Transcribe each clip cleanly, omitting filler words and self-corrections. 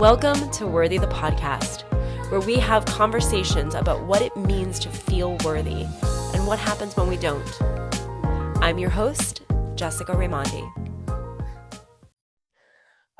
Welcome to Worthy the Podcast, where we have conversations about what it means to feel worthy and what happens when we don't. I'm your host, Jessica Raimondi.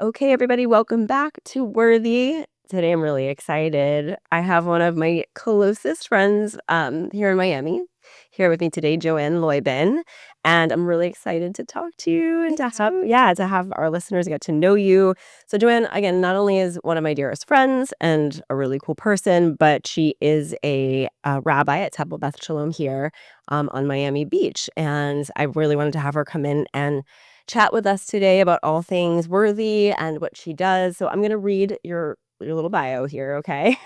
Okay, everybody, welcome back to Worthy. Today I'm really excited. I have one of my closest friends here in Miami here with me today, Joanne Loiben, and I'm really excited to talk to you and to have our listeners get to know you. So Joanne, again, not only is one of my dearest friends and a really cool person, but she is a rabbi at Temple Beth Shalom here on Miami Beach, and I really wanted to have her come in and chat with us today about all things worthy and what she does. So I'm going to read your little bio here, okay?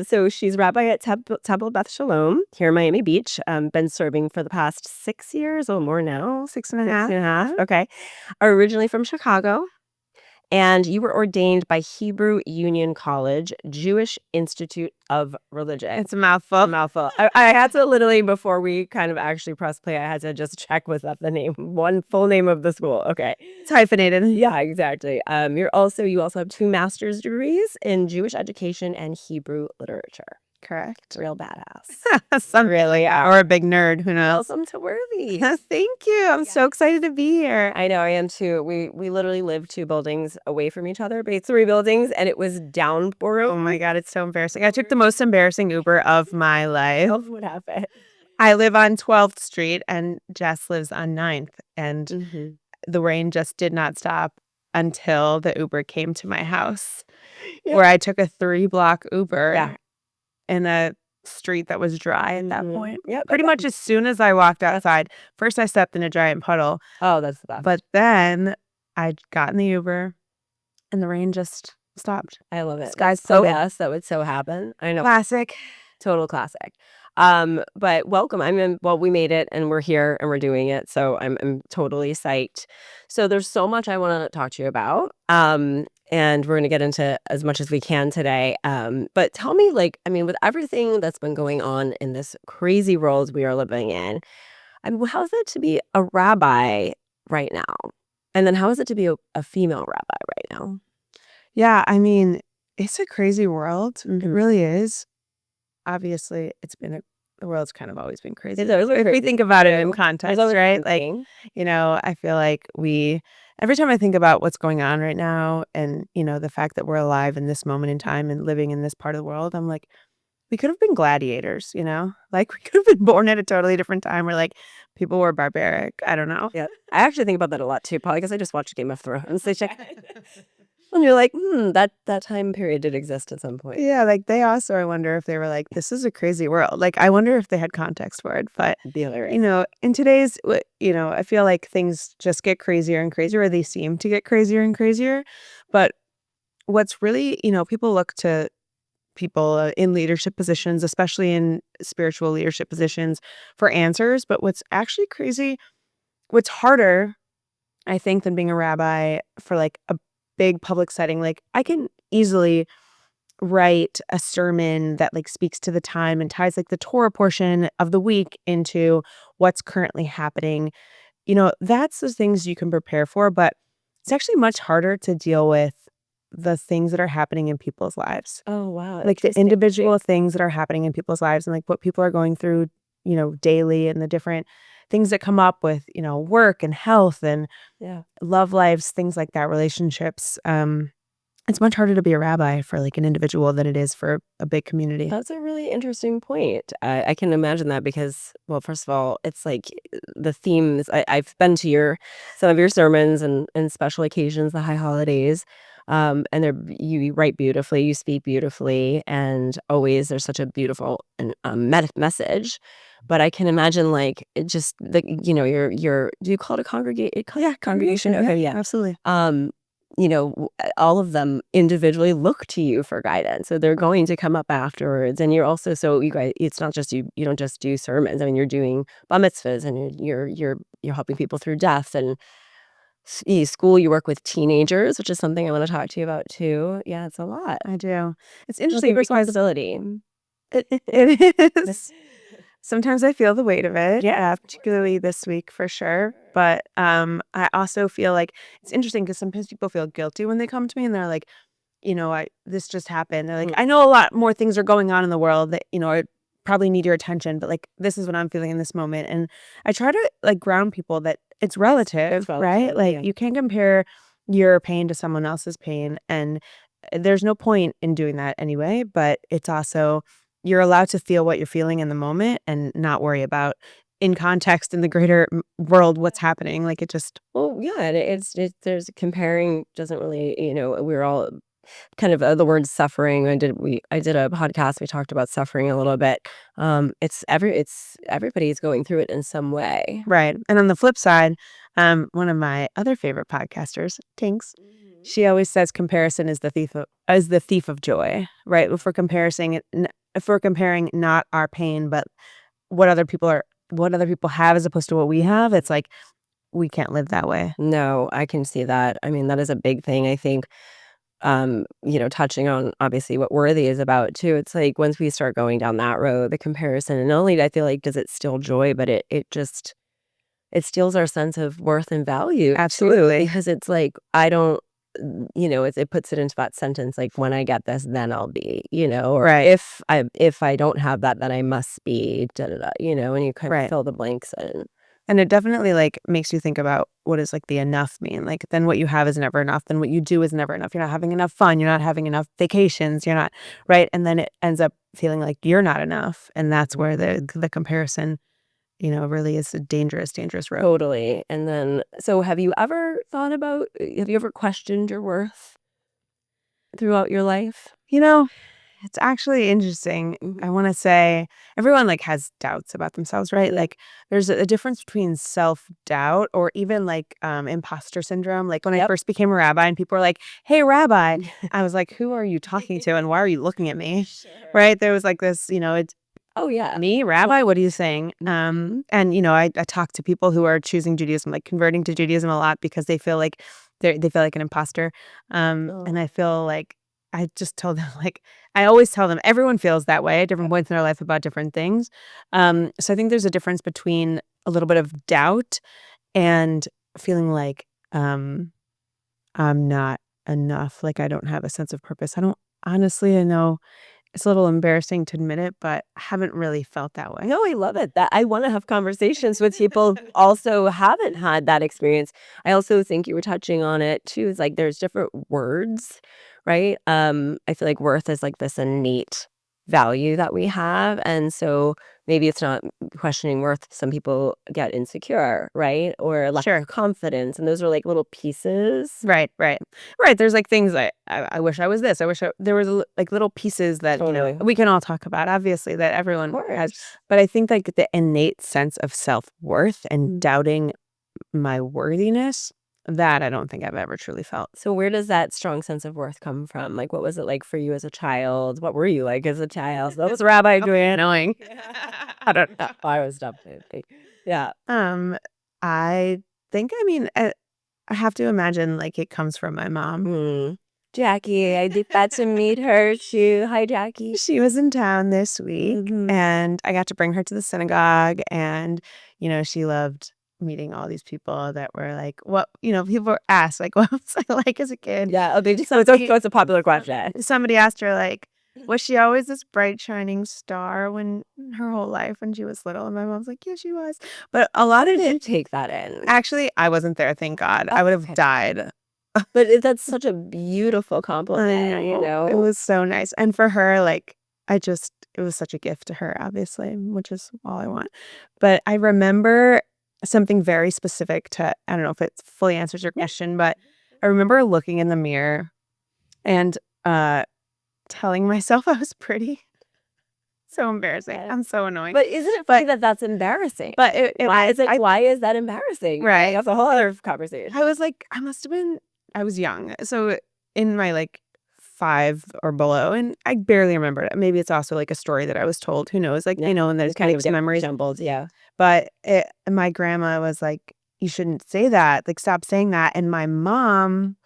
So she's rabbi at Temple Beth Shalom here in Miami Beach. Been serving for the past 6 years or more now. Six and a half. Okay. Originally from Chicago. And you were ordained by Hebrew Union College, Jewish Institute of Religion. It's a mouthful. I had to literally, before we kind of actually press play, I had to just check with that the name, one full name of the school. Okay. It's hyphenated. Yeah, exactly. You also have 2 master's degrees in Jewish education and Hebrew literature. Correct. Real badass. Some really are. Or a big nerd. Who knows? Welcome to Worthy. Thank you. I'm so excited to be here. I know, I am too. We literally live 2 buildings away from each other, but 3 buildings, and it was downpour. Oh my God, it's so embarrassing. I took the most embarrassing Uber of my life. What happened? I live on 12th Street and Jess lives on 9th. And the rain just did not stop until the Uber came to my house, where I took a 3-block Uber in a street that was dry at that point. Yeah, pretty much as soon as I walked outside, first I stepped in a giant puddle. Oh, that's the best. But then I got in the Uber and the rain just stopped. I love it. Sky's so clear. us that would so happen. I know. Classic. Total classic. But welcome. We made it and we're here and we're doing it. So I'm totally psyched. So there's so much I want to talk to you about. And we're going to get into as much as we can today. But tell me, with everything that's been going on in this crazy world we are living in, how is it to be a rabbi right now? And then how is it to be a female rabbi right now? Yeah, it's a crazy world. It really is. Obviously, the world's kind of always been crazy. If we think about it in context, right? I feel like every time I think about what's going on right now and, the fact that we're alive in this moment in time and living in this part of the world, I'm like, we could have been gladiators, Like we could have been born at a totally different time where people were barbaric. I don't know. Yeah. I actually think about that a lot too, probably because I just watched Game of Thrones. And you're like, that time period did exist at some point. Yeah, I wonder if they were like, this is a crazy world. I wonder if they had context for it. But, in today's, I feel like things just get crazier and crazier, or they seem to get crazier and crazier. But what's really, people look to people in leadership positions, especially in spiritual leadership positions, for answers. But what's actually crazy, what's harder, I think, than being a rabbi for a big public setting, I can easily write a sermon that speaks to the time and ties the Torah portion of the week into what's currently happening. That's the things you can prepare for, but it's actually much harder to deal with the things that are happening in people's lives. Oh, wow. The individual things that are happening in people's lives and what people are going through, daily, and the different things that come up with, work and health and love lives, things like that, relationships. It's much harder to be a rabbi for an individual than it is for a big community. That's a really interesting point. I can imagine that because, well, first of all, it's the themes. I've been to some of your sermons and special occasions, the high holidays. And you write beautifully, you speak beautifully, and always there's such a beautiful and message. But I can imagine it just your do you call it a congregation? Yeah, congregation. Okay, yeah, absolutely. All of them individually look to you for guidance, so they're going to come up afterwards. And you're also you guys. It's not just you. You don't just do sermons. You're doing bar mitzvahs, and you're helping people through death and school. You work with teenagers, which is something I want to talk to you about too. Yeah, it's a lot. I do. It's Interesting interesting. responsibility. It is. Sometimes I feel the weight of it. Yeah, particularly this week for sure. But I also feel like it's interesting because sometimes people feel guilty when they come to me and they're like, this just happened. They're like, I know a lot more things are going on in the world that, I probably need your attention, but like, this is what I'm feeling in this moment. And I try to like ground people that it's relative, right? Like you can't compare your pain to someone else's pain. And there's no point in doing that anyway, but it's also, you're allowed to feel what you're feeling in the moment and not worry about in context in the greater world what's happening. Like it just, Well, yeah, and there's comparing doesn't really, we're all kind of the word suffering. I did a podcast. We talked about suffering a little bit. It's everybody's going through it in some way. right. And on the flip side, one of my other favorite podcasters, Tinks, she always says comparison is the thief of joy, right? If we're comparing not our pain, but what other people have as opposed to what we have, it's like we can't live that way. No, I can see that. I mean, that is a big thing. I think, touching on obviously what worthy is about too. It's like once we start going down that road, the comparison, and not only I feel like does it steal joy, but it steals our sense of worth and value. Absolutely. Because it's like, I don't, it puts it into that sentence, like, when I get this, then I'll be, or Right. if I don't have that, then I must be, da, da, da, and you kind of Right. fill the blanks in. And it definitely like makes you think about what does like the enough mean? Like then what you have is never enough. Then what you do is never enough. You're not having enough fun. You're not having enough vacations. You're not right. And then it ends up feeling like you're not enough. And that's where the comparison, really is a dangerous, dangerous road. Totally. And then, so have you ever questioned your worth throughout your life? It's actually interesting. I want to say everyone like has doubts about themselves, right? Like there's a difference between self-doubt or even like imposter syndrome. Like when I first became a rabbi and people were like, "Hey, rabbi," I was like, "Who are you talking to and why are you looking at me?" Right? There was like this, it's Oh, yeah. me, rabbi, what are you saying? And I talk to people who are choosing Judaism, like converting to Judaism a lot because they feel like they feel like an imposter. And I feel like I just told them like I always tell them everyone feels that way at different points in their life about different things. So I think there's a difference between a little bit of doubt and feeling like I'm not enough, like I don't have a sense of purpose. I know it's a little embarrassing to admit it, but I haven't really felt that way. No, I love it. That I want to have conversations with people who also haven't had that experience. I also think you were touching on it too. It's like there's different words, right? I feel like worth is like this innate value that we have. And so maybe it's not questioning worth. Some people get insecure, right? Or lack of confidence. And those are like little pieces. Right. There's like things like I wish I was this. I wish there was like little pieces that we can all talk about. Obviously, that everyone has. But I think like the innate sense of self-worth and doubting my worthiness, that I don't think I've ever truly felt. So where does that strong sense of worth come from? Like, what was it like for you as a child? What were you like as a child? That was Rabbi Joanne. Annoying. I don't know. I was definitely. Yeah. I think, I have to imagine like it comes from my mom. Jackie, I did that to meet her too. Hi, Jackie. She was in town this week and I got to bring her to the synagogue and, she loved meeting all these people that were like, people ask like, what was I like as a kid? Yeah. It's a popular question. Somebody asked her like, was she always this bright shining star when her whole life when she was little? And my mom's like, yeah, she was. But a lot of didn't take that in. Actually, I wasn't there, thank God. I would have died. But that's such a beautiful compliment, It was so nice. And for her, like, it was such a gift to her, obviously, which is all I want. But I remember something very specific I don't know if it fully answers your question, but I remember looking in the mirror and telling myself I was pretty. So embarrassing. I'm so annoying. But isn't it funny that that's embarrassing? But why is that embarrassing? Right. That's a whole other conversation. I was like, I was young. So in my like 5 or below, and I barely remember it. Maybe it's also like a story that I was told. Who knows? Like, and there's kind of memories jumbled. Yeah. But my grandma was like, you shouldn't say that. Like, stop saying that. And my mom,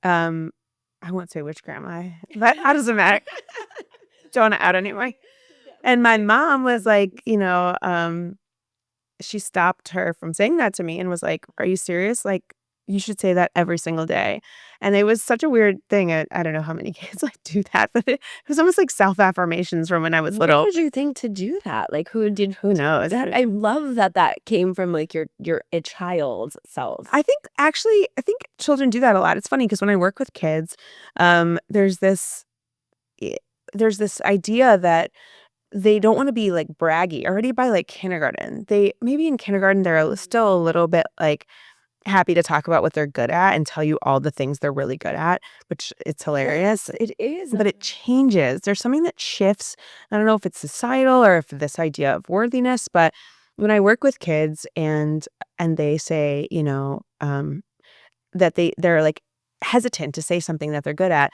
I won't say which grandma, but how does it matter? Don't want to out anyway. And my mom was like, she stopped her from saying that to me and was like, "Are you serious? Like, you should say that every single day." And it was such a weird thing. I don't know how many kids like do that, but it was almost like self-affirmations from when I was What little. did you think to do that? Like, who knows? that? I love that came from like your a child's self. I think children do that a lot. It's funny because when I work with kids, there's this idea that they don't wanna be, like, braggy already by, like, kindergarten. Maybe in kindergarten, they're still a little bit, like, happy to talk about what they're good at and tell you all the things they're really good at, which it's hilarious. Yes, it is. But it changes. There's something that shifts. I don't know if it's societal or if this idea of worthiness, but when I work with kids and they say, that they're, like, hesitant to say something that they're good at,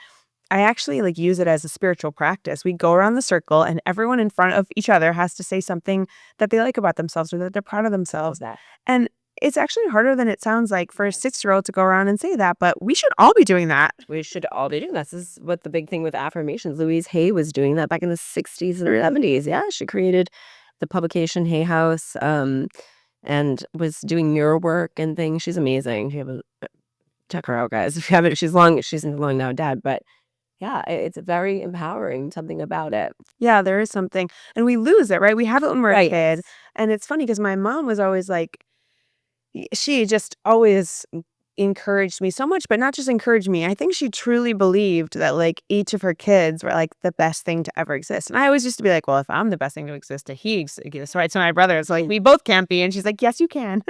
I actually, like, use it as a spiritual practice. We go around the circle, and everyone in front of each other has to say something that they like about themselves or that they're proud of themselves. That. And it's actually harder than it sounds like for a 6-year-old to go around and say that, but we should all be doing that. We should all be doing this. This is what the big thing with affirmations. Louise Hay was doing that back in the 60s and 70s. Yeah, she created the publication Hay House, and was doing mirror work and things. She's amazing. Check her out, guys. If you haven't, she's long now dead, but yeah, it's very empowering, something about it. Yeah, there is something. And we lose it, right? We have it when we're a Right. kid. And it's funny because my mom was always like, she just always encouraged me so much, but not just encouraged me. I think she truly believed that like each of her kids were like the best thing to ever exist. And I always used to be like, well, if I'm the best thing to exist, he exists, right? So my brother is like, we both can't be. And she's like, yes, you can.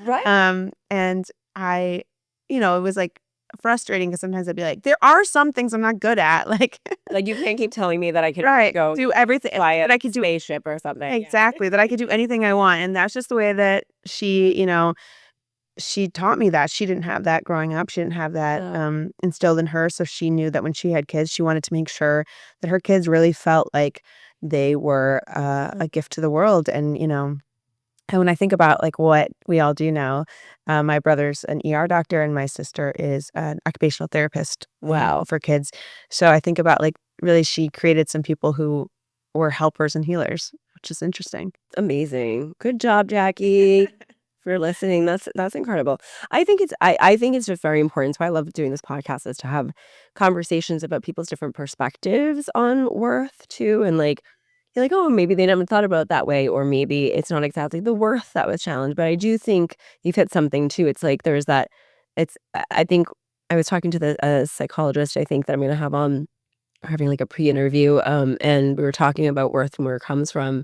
Right. And I, it was like frustrating because sometimes I'd be like, there are some things I'm not good at. Like you can't keep telling me that I can go do everything that I could do. Spaceship or something. Exactly. That I could do anything I want. And that's just the way that she taught me that. She didn't have that growing up. She didn't have that instilled in her. So she knew that when she had kids, she wanted to make sure that her kids really felt like they were a gift to the world. And when I think about like what we all do now, my brother's an ER doctor and my sister is an occupational therapist. Wow. For kids. So I think about like really she created some people who were helpers and healers, which is interesting. Amazing. Good job, Jackie, for listening. That's incredible. I think it's just very important. So I love doing this podcast is to have conversations about people's different perspectives on worth too. And like you're like, oh, maybe they never thought about it that way, or maybe it's not exactly the worth that was challenged. But I do think you've hit something too. It's like there's that. I think I was talking to the psychologist. I think that I'm going to have on having like a pre-interview, and we were talking about worth and where it comes from,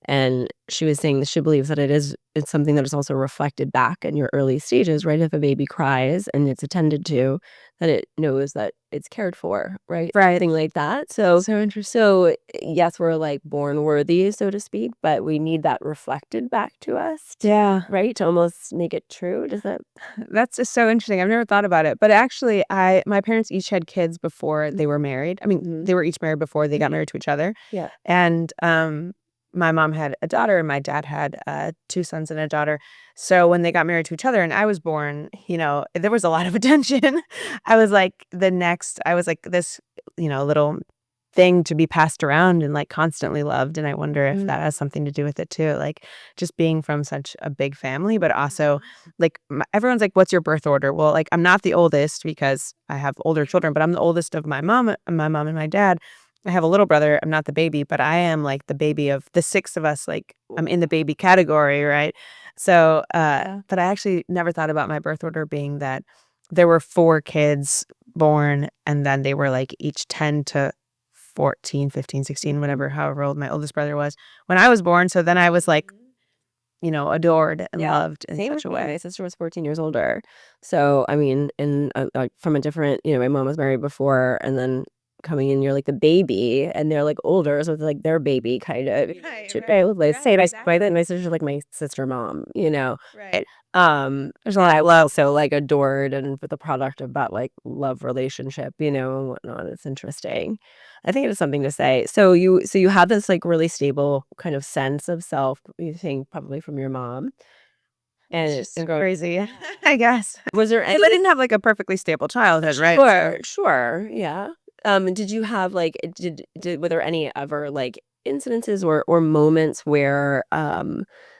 and she was saying that she believes that it's something that is also reflected back in your early stages, right? If a baby cries and it's attended to, that it knows that it's cared for, right? Thing like that. So interesting. So yes, we're like born worthy, so to speak, but we need that reflected back to us. Yeah. Right? To almost make it true. Does that? That's just so interesting. I've never thought about it. But actually, my parents each had kids before they were married. I mean, they were each married before they got married to each other. Yeah. And my mom had a daughter and my dad had 2 sons and a daughter. So when they got married to each other and I was born, there was a lot of attention. I was like this, little thing to be passed around and like constantly loved. And I wonder if that has something to do with it too. Like just being from such a big family, but also like everyone's like, what's your birth order? Well, like I'm not the oldest because I have older children, but I'm the oldest of my mom and my dad. I have a little brother. I'm not the baby, but I am like the baby of the 6 of us. Like I'm in the baby category, right? So, but I actually never thought about my birth order being that there were 4 kids born and then they were like each 10 to 14, 15, 16, whatever, however old my oldest brother was when I was born. So then I was like, adored and loved in such a way. My sister was 14 years older. So, I mean, like from a different, my mom was married before and then coming in, you're like the baby and they're like older. So it's like their baby kind of. My sister's like my sister mom, Right. There's a lot I love. So like adored and the product of that like love relationship, and whatnot. It's interesting. I think it is something to say. So you have this like really stable kind of sense of self, you think probably from your mom. And It's just crazy, I guess. Was there I didn't have like a perfectly stable childhood, right? Sure, yeah. Did you have like were there any ever like incidences or moments where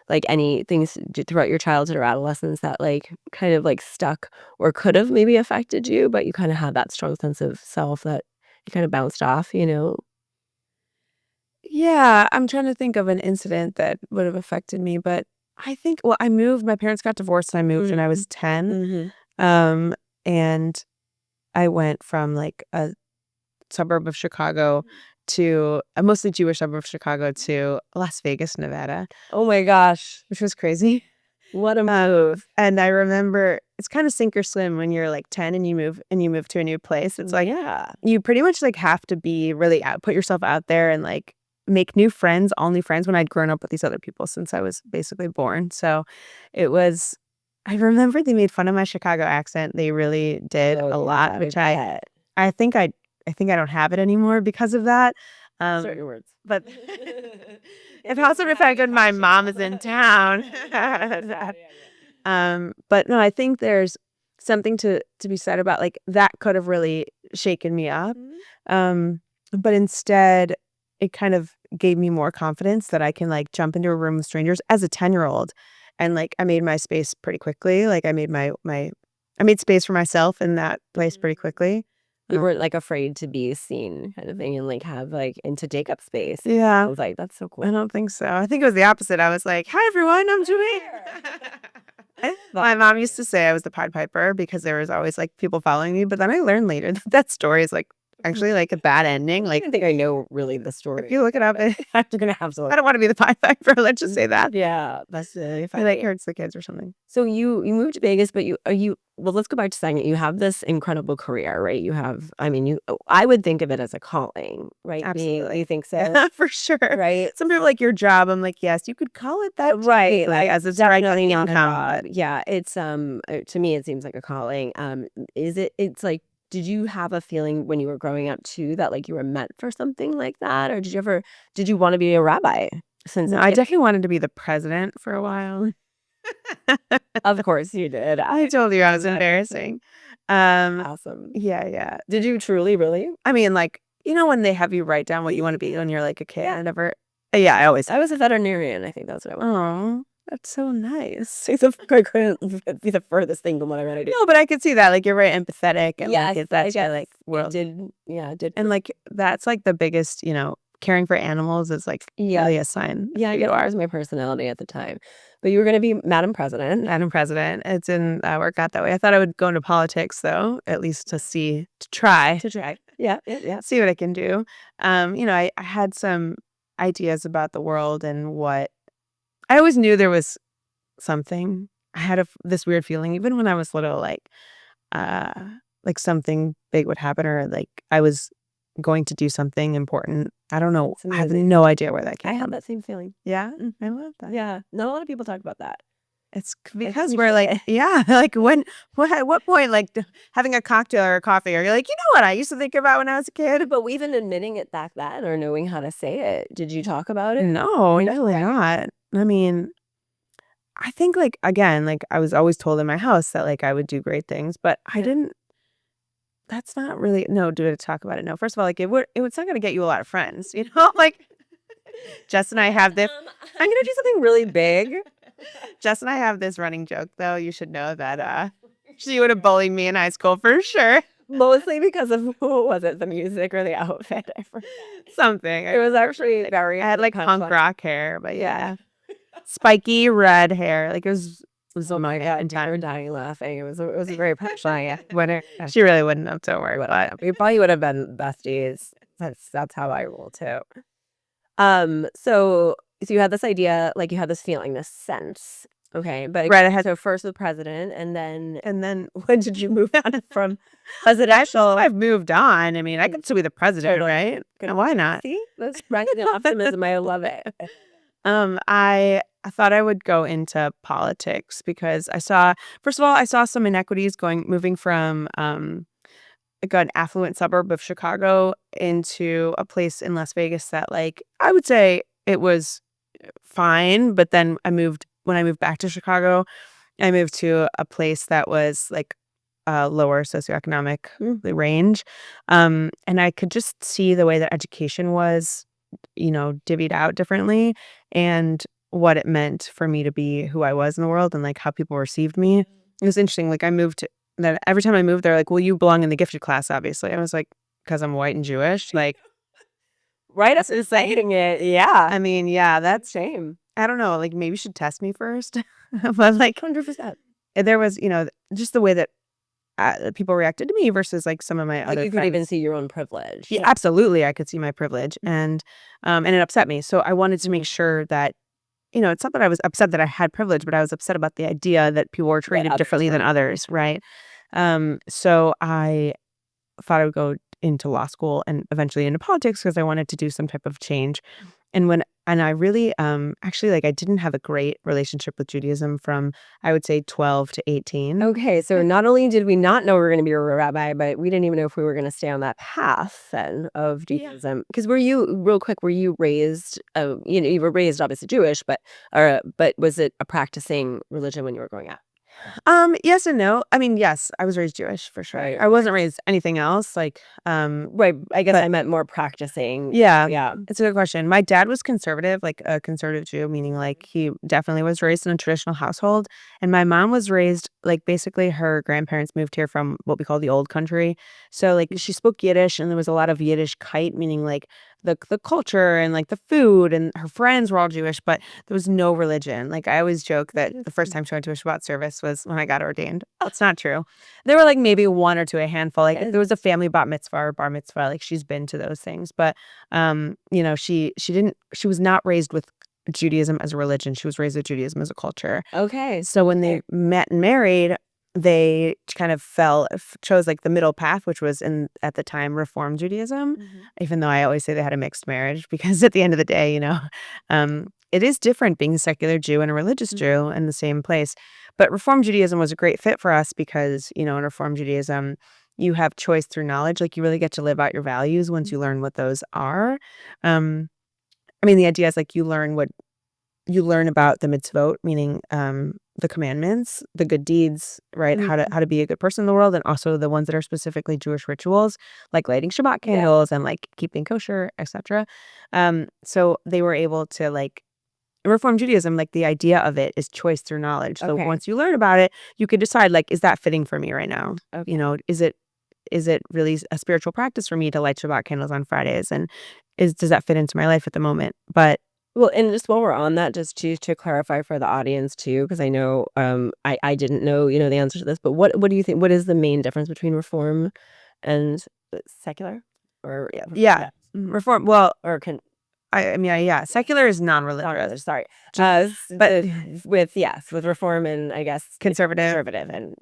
like any things throughout your childhood or adolescence that like kind of like stuck or could have maybe affected you, but you kind of had that strong sense of self that you kind of bounced off, you know? Yeah, I'm trying to think of an incident that would have affected me, but I think well, I moved, my parents got divorced and I moved when I was 10. Mm-hmm. And I went from like a suburb of Chicago to a mostly Jewish suburb of Chicago to Las Vegas, Nevada, Oh my gosh. which was crazy. What a move. And I remember it's kind of sink or swim when you're like 10 and you move to a new place. It's like Yeah. you pretty much like have to be really put yourself out there and like make new friends, all new friends when I'd grown up with these other people since I was basically born. So it was I remember they made fun of my Chicago accent. They really did a lot, which I think I don't have it anymore because of that. Start your words. But it also affected my mom is in town. But no, I think there's something to be said about like that could have really shaken me up. But instead it kind of gave me more confidence that I can like jump into a room with strangers as a 10-year-old. And like I made my space pretty quickly. Like I made I made space for myself in that place pretty quickly. You weren't like afraid to be seen kind of thing and like have like and to take up space. Yeah. I was like, that's so cool. I don't think so. I think it was the opposite. I was like, "Hi everyone, I'm Julie." My mom used to say I was the Pied Piper because there was always like people following me, but then I learned later that that story is like actually like a bad ending. I Like don't think I know really the story. if you look it up, You're gonna have to. I don't want to be the Pied Piper. Let's just say that. Yeah, that's if I like hurts the kids or something. So you moved to Vegas, but you well, let's go back to saying it. You have this incredible career, right? You have, I mean, I would think of it as a calling, right? Absolutely. You think so, For sure. right? Some people like your job. I'm like, yes, you could call it that. Right, Like, as it's definitely not God. Yeah, it's to me it seems like a calling. It's like, did you have a feeling when you were growing up too that like you were meant for something like that, or did you want to be a rabbi? No, I definitely wanted to be the president for a while. Of course you did. I told you I was embarrassing. Awesome. Yeah. Did you truly, really? I mean, like, you know, when they have you write down what you want to be when you're like a kid, I never. Yeah, I always. I was a veterinarian. I think that's what I was. Oh, that's so nice. I couldn't be the furthest thing from what I wanted to do. No, but I could see that. Like, you're very empathetic. And Yes, like, that's I like world. Did. And like, that's like the biggest, you know, caring for animals is like really a sign. Yeah, it was my personality at the time. But you were going to be Madam President. Madam President. It didn't work out that way. I thought I would go into politics, though, at least to try. Yeah. See what I can do. You know, I had some ideas about the world and what I always knew there was something. I had this weird feeling, even when I was little, like something big would happen, or like I was going to do something important. I don't know. I have no idea where that came from. I had that same feeling. Yeah, I love that. Yeah, not a lot of people talk about that. It's because we're like, yeah, like at what point, like having a cocktail or a coffee, or you're like, you know what I used to think about when I was a kid. But even admitting it back then or knowing how to say it, did you talk about it? No, definitely not. I mean, I think like, again, like I was always told in my house that like I would do great things, but I didn't. That's not really, no, do to talk about it. No, first of all, like it's not going to get you a lot of friends, you know, like Jess and I have this. I'm going to do something really big. Jess and I have this running joke, though. You should know that she would have bullied me in high school for sure. Mostly because of, what was it, the music or the outfit? I forgot. Something. It was actually very. I had like punk rock hair, but yeah. Spiky red hair. Like it was oh my God, we were dying laughing. It was a very punchline. She really wouldn't have, don't worry about it. We probably would have been besties. That's how I roll too. So you had this idea, like you had this feeling, this sense. Okay, but right, I had so first the president, and then when did you move on from presidential? I've moved on. I mean, I can still be the president, right? And why not? See, that's rising optimism. I love it. I thought I would go into politics because first of all, I saw some inequities moving from like an affluent suburb of Chicago into a place in Las Vegas that like I would say it was fine, but then when I moved back to Chicago, I moved to a place that was like lower socioeconomic range, and I could just see the way that education was divvied out differently, and what it meant for me to be who I was in the world and like how people received me. It was interesting. Like that every time I moved, they're like, well, you belong in the gifted class, obviously. I was like, because I'm white and Jewish. Like, Right after saying it, yeah. I mean, yeah, that's, Shame. I don't know, like maybe you should test me first. But like, 100%. there was, just the way that people reacted to me versus like some of my Like other you could friends. even see your own privilege. Yeah, absolutely. I could see my privilege, and it upset me. So I wanted to make sure that, it's not that I was upset that I had privilege, but I was upset about the idea that people were treated differently than others, right? So I thought I would go into law school and eventually into politics because I wanted to do some type of change. And I really actually, like, I didn't have a great relationship with Judaism from, I would say, 12 to 18. Okay, so not only did we not know we were going to be a rabbi, but we didn't even know if we were going to stay on that path then of Judaism. Because were you raised? You were raised obviously Jewish, but was it a practicing religion when you were growing up? Yes and no. I mean, yes, I was raised Jewish for sure. Right. I wasn't raised anything else. Like, Right. I guess but I meant more practicing. yeah, Yeah. it's a good question. My dad was conservative, like a conservative Jew, meaning like he definitely was raised in a traditional household. And my mom was raised like basically her grandparents moved here from what we call the old country. So like she spoke Yiddish, and there was a lot of Yiddishkeit, meaning like the culture and like the food, and her friends were all Jewish, but there was no religion. Like I always joke that the first time she went to a Shabbat service was when I got ordained. That's not true. There were like maybe one or two, a handful. Like there was a family bat mitzvah or bar mitzvah. Like she's been to those things, but she was not raised with Judaism as a religion. She was raised with Judaism as a culture. Okay. So when they met and married, they kind of chose like the middle path, which was at the time Reform Judaism, even though I always say they had a mixed marriage because at the end of the day, it is different being a secular Jew and a religious Jew in the same place. But Reform Judaism was a great fit for us because, in Reform Judaism, you have choice through knowledge. Like you really get to live out your values once you learn what those are. I mean, the idea is like you learn about the mitzvot, meaning the commandments, the good deeds, right? How to be a good person in the world, and also the ones that are specifically Jewish rituals, like lighting Shabbat candles and like keeping kosher, etc. So they were able to like Reform Judaism, like the idea of it is choice through knowledge. So once you learn about it, you can decide like, is that fitting for me right now? Okay. Is it really a spiritual practice for me to light Shabbat candles on Fridays? And does that fit into my life at the moment? But well, and just while we're on that, just to clarify for the audience too, because I know I didn't know the answer to this, but what do you think? What is the main difference between Reform and secular? Or Reform. Well, or secular is non-religious. Sorry, but with Reform and I guess conservative and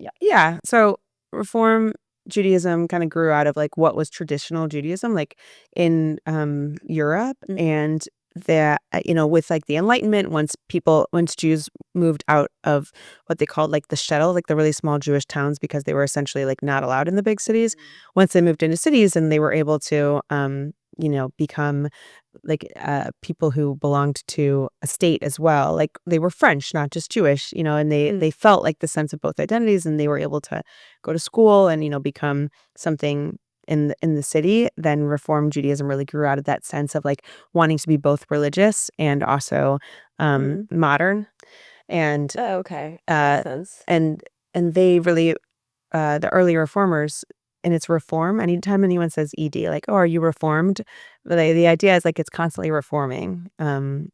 So Reform Judaism kind of grew out of like what was traditional Judaism, like in Europe, and that with like the Enlightenment, once Jews moved out of what they called like the shtetl, like the really small Jewish towns, because they were essentially like not allowed in the big cities. Once they moved into cities, and they were able to become like people who belonged to a state as well. Like they were French, not just Jewish, and they felt like the sense of both identities, and they were able to go to school and become something in the city. Then Reform Judaism really grew out of that sense of like wanting to be both religious and also modern. And okay, makes sense. And they really the early reformers. And it's reform. Anytime anyone says ed, like, oh, are you reformed? The idea is like it's constantly reforming.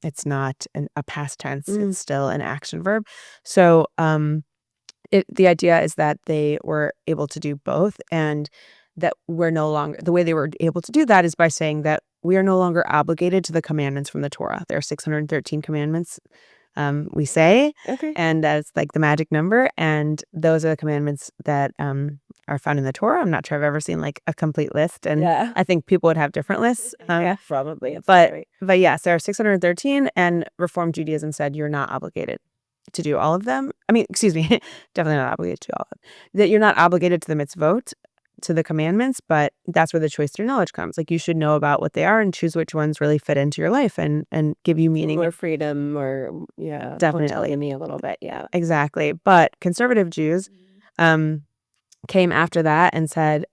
It's not a past tense. It's still an action verb. So the idea is that they were able to do both, and that we're no longer, the way they were able to do that is by saying that we are no longer obligated to the commandments from the Torah. There are 613 commandments, we say, and that's like the magic number. And those are the commandments that are found in the Torah. I'm not sure I've ever seen like a complete list, and I think people would have different lists. Probably. But yes, there are 613, and Reform Judaism said you're not obligated to do all of them. I mean, excuse me, definitely not obligated to do all of them. That you're not obligated to the mitzvot, to the commandments, but that's where the choice through knowledge comes. Like you should know about what they are and choose which ones really fit into your life and give you meaning or freedom, or definitely me a little bit. Yeah, exactly. But conservative Jews came after that and said,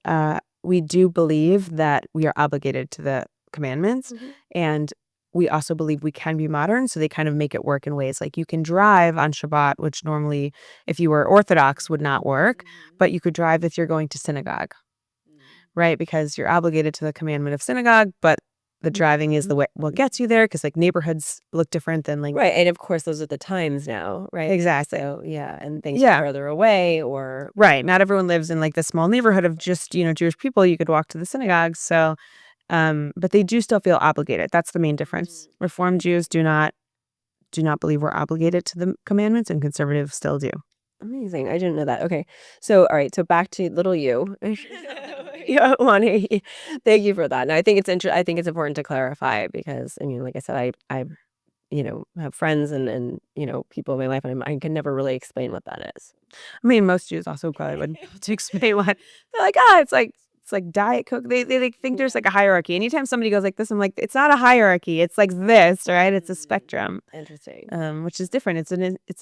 we do believe that we are obligated to the commandments. And we also believe we can be modern, so they kind of make it work in ways like you can drive on Shabbat, which normally, if you were Orthodox, would not work, but you could drive if you're going to synagogue, right? Because you're obligated to the commandment of synagogue, but the driving is what gets you there, because like neighborhoods look different than like Right, and of course those are the times now, right? Exactly. So yeah, and things are further away or right. Not everyone lives in like the small neighborhood of just Jewish people. You could walk to the synagogue. So, but they do still feel obligated. That's the main difference. Reformed Jews do not believe we're obligated to the commandments, and conservatives still do. Amazing. I didn't know that. Okay. So, all right. So back to little you. Yeah, Lonnie, thank you for that. And I think I think it's important to clarify because I mean, like I said, I have friends and people in my life, and I can never really explain what that is. I mean, most Jews also probably wouldn't be able to explain what they're like. It's like Diet Coke. They like, think there's like a hierarchy. Anytime somebody goes like this, I'm like, it's not a hierarchy. It's like this, right? It's a spectrum. Interesting. Which is different. It's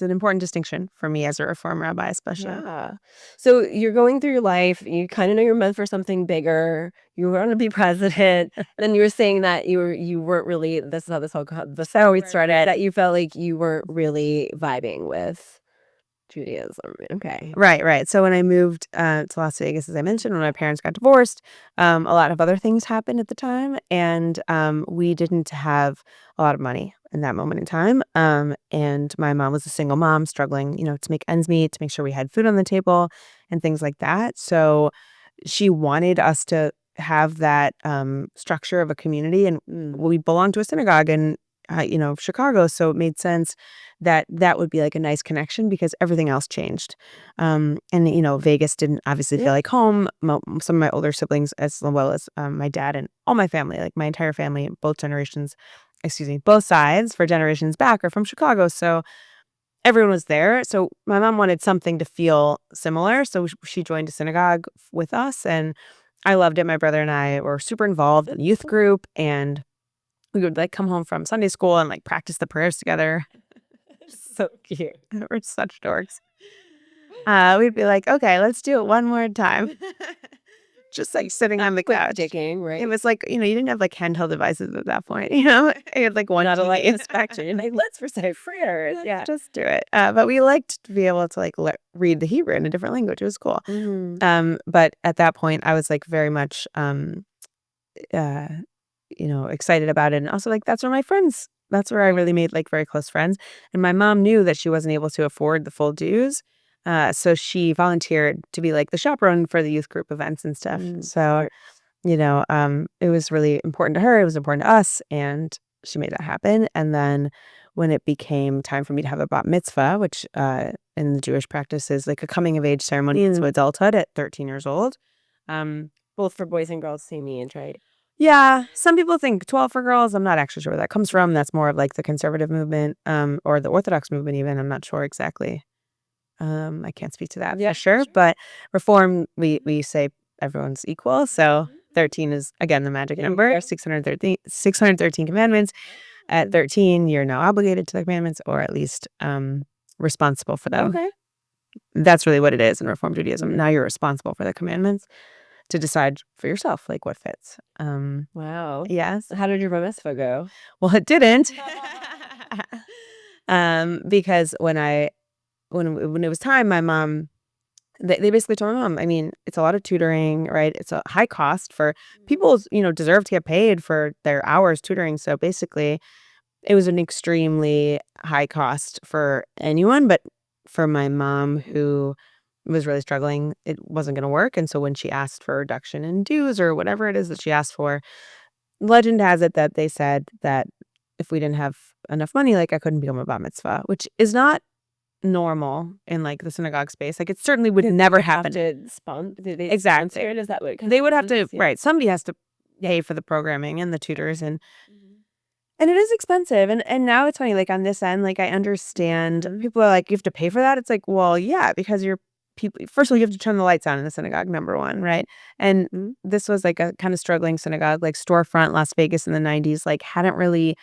an important distinction for me as a Reform rabbi, especially. Yeah. So you're going through your life. You kind of know you're meant for something bigger. You want to be president. Then you were saying that you weren't really. This is how this how we started. That you felt like you weren't really vibing with Judaism. Okay. Right. So when I moved to Las Vegas, as I mentioned, when my parents got divorced, a lot of other things happened at the time, and we didn't have a lot of money in that moment in time. And my mom was a single mom struggling, to make ends meet, to make sure we had food on the table and things like that. So she wanted us to have that structure of a community, and we belonged to a synagogue in Chicago, so it made sense that would be like a nice connection because everything else changed. And Vegas didn't obviously feel like home. Some of my older siblings, as well as my dad and all my family, like my entire family, both sides for generations back are from Chicago. So everyone was there. So my mom wanted something to feel similar. So she joined a synagogue with us, and I loved it. My brother and I were super involved in the youth group, and we would like come home from Sunday school and like practice the prayers together. So cute. We're such dorks. We'd be like, okay, let's do it one more time. Just like sitting on the couch. Dicking, right? It was like, you dididn't have like handheld devices at that point, It had like one Not a light TV. inspection. Like, let's recite prayers. Yeah. Just do it. But we liked to be able to like read the Hebrew in a different language. It was cool. But at that point, I was like very much excited about it. And also like, that's where I really made like very close friends. And my mom knew that she wasn't able to afford the full dues. So she volunteered to be like the chaperone for the youth group events and stuff. So, it was really important to her. It was important to us. And she made that happen. And then when it became time for me to have a bat mitzvah, which in the Jewish practice is like a coming of age ceremony into adulthood at 13 years old. Both for boys and girls, same age, right? Yeah, some people think 12 for girls. I'm not actually sure where that comes from. That's more of like the conservative movement, or the Orthodox movement even. I'm not sure exactly. I can't speak to that for sure. But Reform, we say everyone's equal. So 13 is, again, the magic number. 613 commandments. At 13, you're now obligated to the commandments, or at least responsible for them. Okay. That's really what it is in Reform Judaism. Now you're responsible for the commandments to decide for yourself, like what fits. Wow. Yes. How did your bar mitzvah go? Well, it didn't. Because when it was time, my mom, they basically told my mom, I mean, it's a lot of tutoring, right? It's a high cost for people, deserve to get paid for their hours tutoring. So basically, it was an extremely high cost for anyone, but for my mom, who was really struggling, it wasn't going to work. And so when she asked for a reduction in dues or whatever it is that she asked for, legend has it that they said that if we didn't have enough money, like I couldn't become a bat mitzvah, which is not normal in like the synagogue space. Like it certainly would never happen. Exactly. Is that what they would have to? Yeah. Right. Somebody has to pay for the programming and the tutors, and it is expensive. And now it's funny. Like on this end, like I understand people are like, you have to pay for that. It's like, well, yeah, because you're people. First of all, you have to turn the lights on in the synagogue. Number one, right? And this was like a kind of struggling synagogue, like storefront Las Vegas in the 90s. Like hadn't really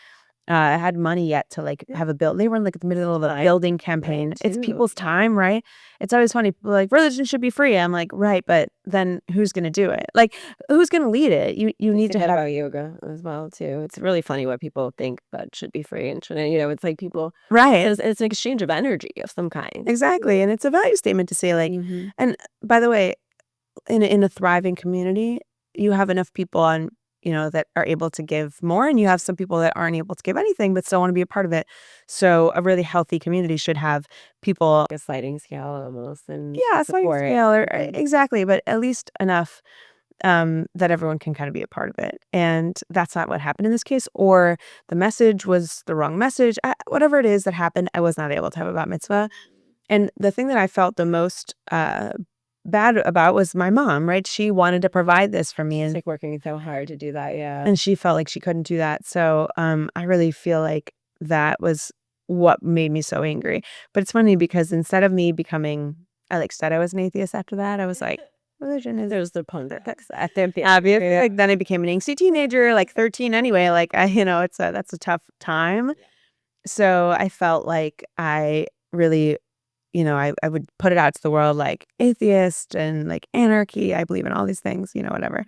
had money yet to like have a build. They were in like the middle of a building campaign. It's people's time, right? It's always funny. People are like, religion should be free. I'm like, right, but then who's going to do it? Like, who's going to lead it? You need to have about yoga as well too. It's really funny what people think that should be free and shouldn't. It's like people, right. It's an exchange of energy of some kind. Exactly, and it's a value statement to say like. And by the way, in a thriving community, you have enough people on that are able to give more, and you have some people that aren't able to give anything but still want to be a part of it. So a really healthy community should have people a sliding scale almost, and a sliding scale, or exactly, but at least enough that everyone can kind of be a part of it. And that's not what happened in this case, or the message was the wrong message. Whatever it is that happened, I was not able to have a bat mitzvah. And the thing that I felt the most bad about was my mom, right? She wanted to provide this for me, and like working so hard to do that, and she felt like she couldn't do that. So I really feel like that was what made me so angry. But it's funny because instead of me becoming, I like said I was an atheist after that. I was like, religion is. There's the punk. Obviously, like then I became an angsty teenager, like 13 anyway. Like that's a tough time. So I felt like I really. I would put it out to the world like atheist and like anarchy. I believe in all these things, whatever.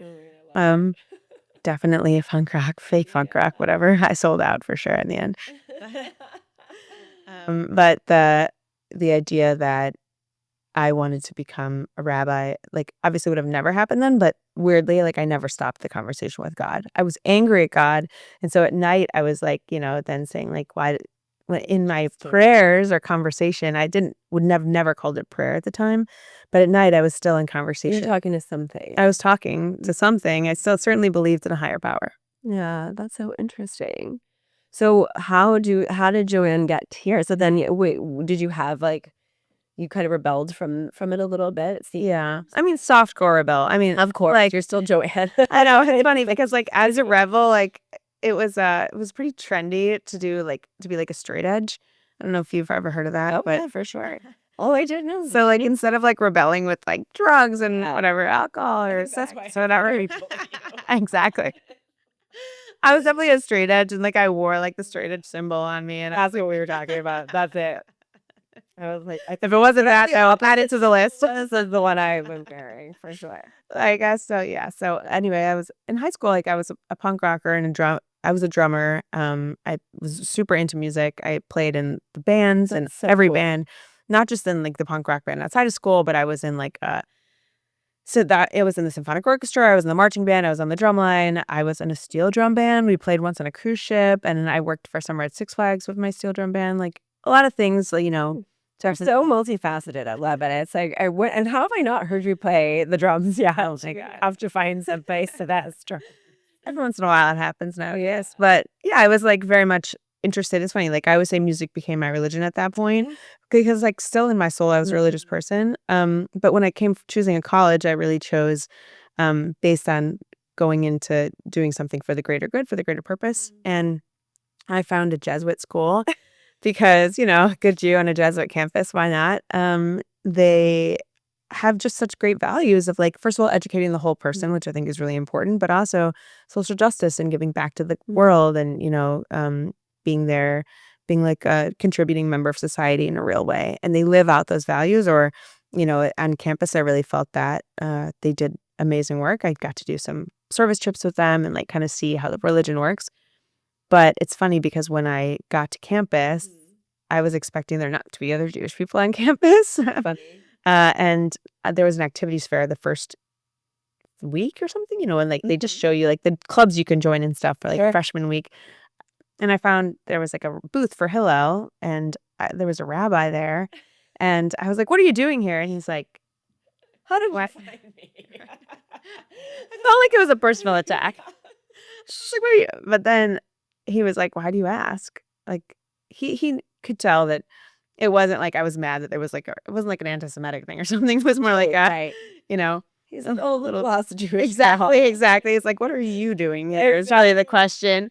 Definitely punk rock, fake punk rock, whatever. I sold out for sure in the end. But the idea that I wanted to become a rabbi, like obviously would have never happened then, but weirdly, like I never stopped the conversation with God. I was angry at God. And so at night I was like, then saying like, why in my prayers or conversation, I would never called it prayer at the time, but at night I was still in conversation. You're talking to something. I was talking to something. I still certainly believed in a higher power. Yeah, that's so interesting. So how did Joanne get here? So then, wait, did you have like, you kind of rebelled from it a little bit? Yeah, I mean, softcore rebel. I mean, of course, like you're still Joanne. I know, it's funny because like as a rebel, like. It was pretty trendy to be like a straight edge. I don't know if you've ever heard of that, but yeah, for sure. Oh, I didn't know. So like instead of like rebelling with like drugs and whatever, alcohol or whatever. Exactly. I was definitely a straight edge, and like I wore like the straight edge symbol on me, and that's what we were talking about. That's it. I was like, if it wasn't that, I'll add it to the list. This is the one I've been wearing for sure. I guess so. Yeah. So anyway, I was in high school. Like I was a punk rocker and I was a drummer. I was super into music. I played in the bands and every band, not just in like the punk rock band outside of school, but I was in like it was in the symphonic orchestra. I was in the marching band. I was on the drum line. I was in a steel drum band. We played once on a cruise ship, and I worked for a summer at Six Flags with my steel drum band. Like a lot of things, so multifaceted. I love it. It's like and how have I not heard you play the drums? Yeah, I have to find some place to that. Every once in a while it happens now, yes. But yeah, I was like very much interested. It's funny, like I always say music became my religion at that point because like still in my soul I was a religious person. But when I came choosing a college, I really chose based on going into doing something for the greater good, for the greater purpose. And I found a Jesuit school because, good Jew on a Jesuit campus, why not? They have just such great values of like, first of all, educating the whole person, which I think is really important, but also social justice and giving back to the world and, being there, being like a contributing member of society in a real way. And they live out those values or, on campus, I really felt that they did amazing work. I got to do some service trips with them and like kind of see how the religion works. But it's funny because when I got to campus, I was expecting there not to be other Jewish people on campus. And there was an activities fair the first week or something, and like they just show you like the clubs you can join and stuff for like freshman week. And I found there was like a booth for Hillel, and there was a rabbi there. And I was like, "What are you doing here?" And he's like, "How did you find me?" I felt like it was a personal attack. She's like, "What are you?" But then he was like, "Why do you ask?" Like he could tell that it wasn't like I was mad that there was like it wasn't like an anti-Semitic thing or something. It was more like he's a little lost Jewish. Exactly. It's like, what are you doing here? It's probably the question.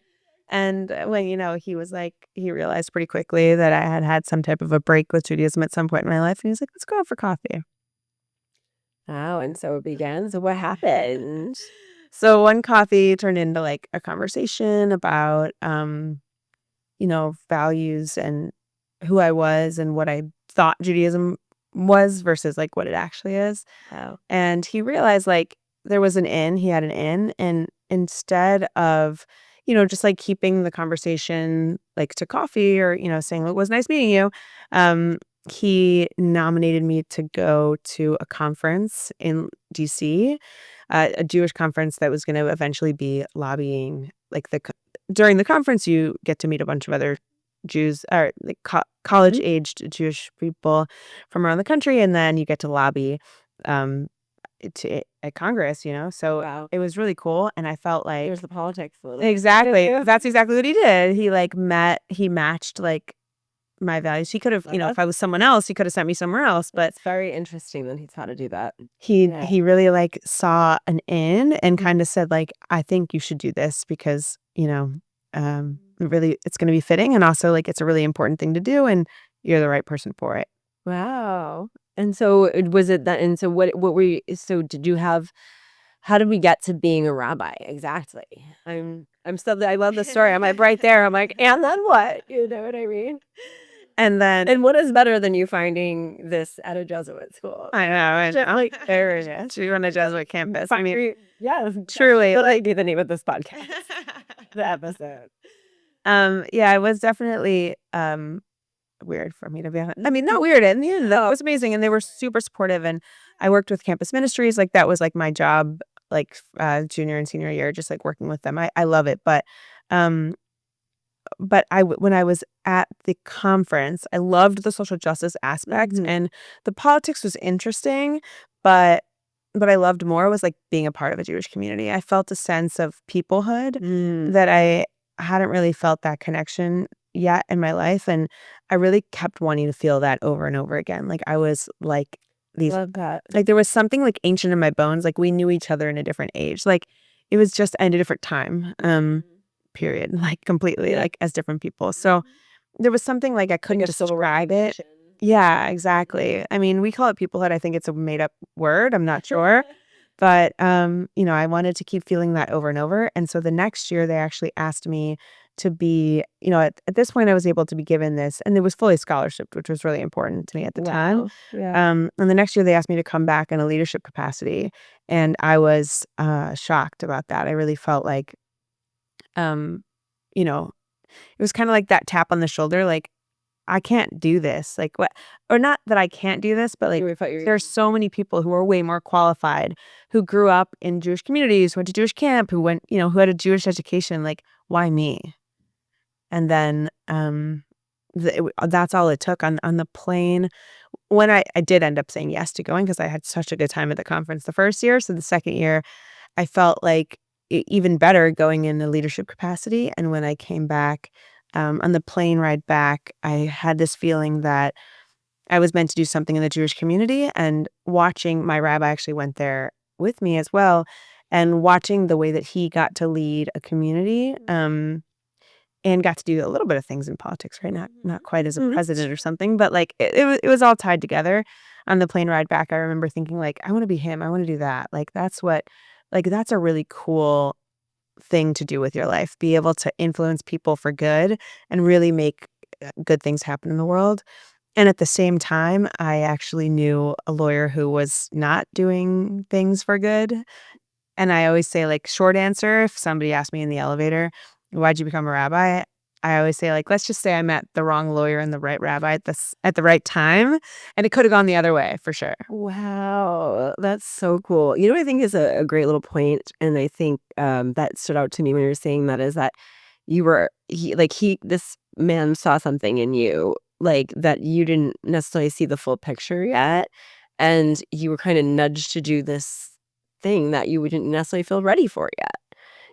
And when he was like, he realized pretty quickly that I had some type of a break with Judaism at some point in my life, and he's like, let's go out for coffee. Oh, and so it began. So what happened? So one coffee turned into like a conversation about values and who I was and what I thought Judaism was versus like what it actually is. Wow. And he realized like there was an in, he had an in, and instead of, just like keeping the conversation like to coffee or, saying it was nice meeting you, he nominated me to go to a conference in DC, a Jewish conference that was going to eventually be lobbying like during the conference you get to meet a bunch of other Jews or like college-aged Jewish people from around the country, and then you get to lobby at Congress, So Wow. it was really cool, and I felt like Here's the politics a little. exactly. That's exactly what he did. He matched like my values. He could have, if I was someone else, he could have sent me somewhere else, but It's very interesting that he taught to do that. he really like saw an in and kind of said like, I think you should do this because, really it's going to be fitting, and also like it's a really important thing to do, and you're the right person for it. Wow. And so was it that, and so what were you, so did you have, how did we get to being a rabbi exactly? I'm still, I love the story. I'm like right there. I'm like, and then what? You know what I mean? And what is better than you finding this at a Jesuit school? I know, and I'm like, there it is. We run a Jesuit campus. I mean, yeah, truly, that'll be the name of this podcast, the episode. Yeah, it was definitely weird for me to be honest. I mean, not weird. In the end, that was amazing, and they were super supportive. And I worked with campus ministries, like that was like my job, like junior and senior year, just like working with them. I love it, um, but when I was at the conference, I loved the social justice aspect, and the politics was interesting, but what I loved more was like being a part of a Jewish community. I felt a sense of peoplehood that I hadn't really felt that connection yet in my life, and I really kept wanting to feel that over and over again. Like I was like Love that. like there was something like ancient in my bones. Like we knew each other in a different age. Like it was just in a different time. Period. Like completely like as different people. So there was something like I couldn't describe it. Yeah, exactly. I mean, we call it peoplehood. I think it's a made up word. I'm not sure. But I wanted to keep feeling that over and over. And so the next year they actually asked me to be, at this point I was able to be given this, and it was fully scholarship, which was really important to me at the time. Yeah. And the next year they asked me to come back in a leadership capacity. And I was shocked about that. I really felt like it was kind of like that tap on the shoulder, like, I can't do this. Like what, or not that I can't do this, but like there's so many people who are way more qualified, who grew up in Jewish communities, went to Jewish camp, who went, who had a Jewish education. Like, why me? And then that's all it took on the plane. When I did end up saying yes to going because I had such a good time at the conference the first year. So the second year, I felt like even better going in a leadership capacity. And when I came back on the plane ride back, I had this feeling that I was meant to do something in the Jewish community. And watching my rabbi actually went there with me as well, and watching the way that he got to lead a community and got to do a little bit of things in politics, right? Not quite as a president or something, but like it was all tied together. On the plane ride back, I remember thinking like, I want to be him. I want to do that. Like that's a really cool thing to do with your life. Be able to influence people for good and really make good things happen in the world. And at the same time, I actually knew a lawyer who was not doing things for good. And I always say, like, short answer, if somebody asked me in the elevator, why'd you become a rabbi? I always say, like, let's just say I met the wrong lawyer and the right rabbi at the right time. And it could have gone the other way for sure. Wow, that's so cool. You know what I think is a great little point, and I think that stood out to me when you were saying that, is that this man saw something in you, like that you didn't necessarily see the full picture yet, and you were kind of nudged to do this thing that you wouldn't necessarily feel ready for yet.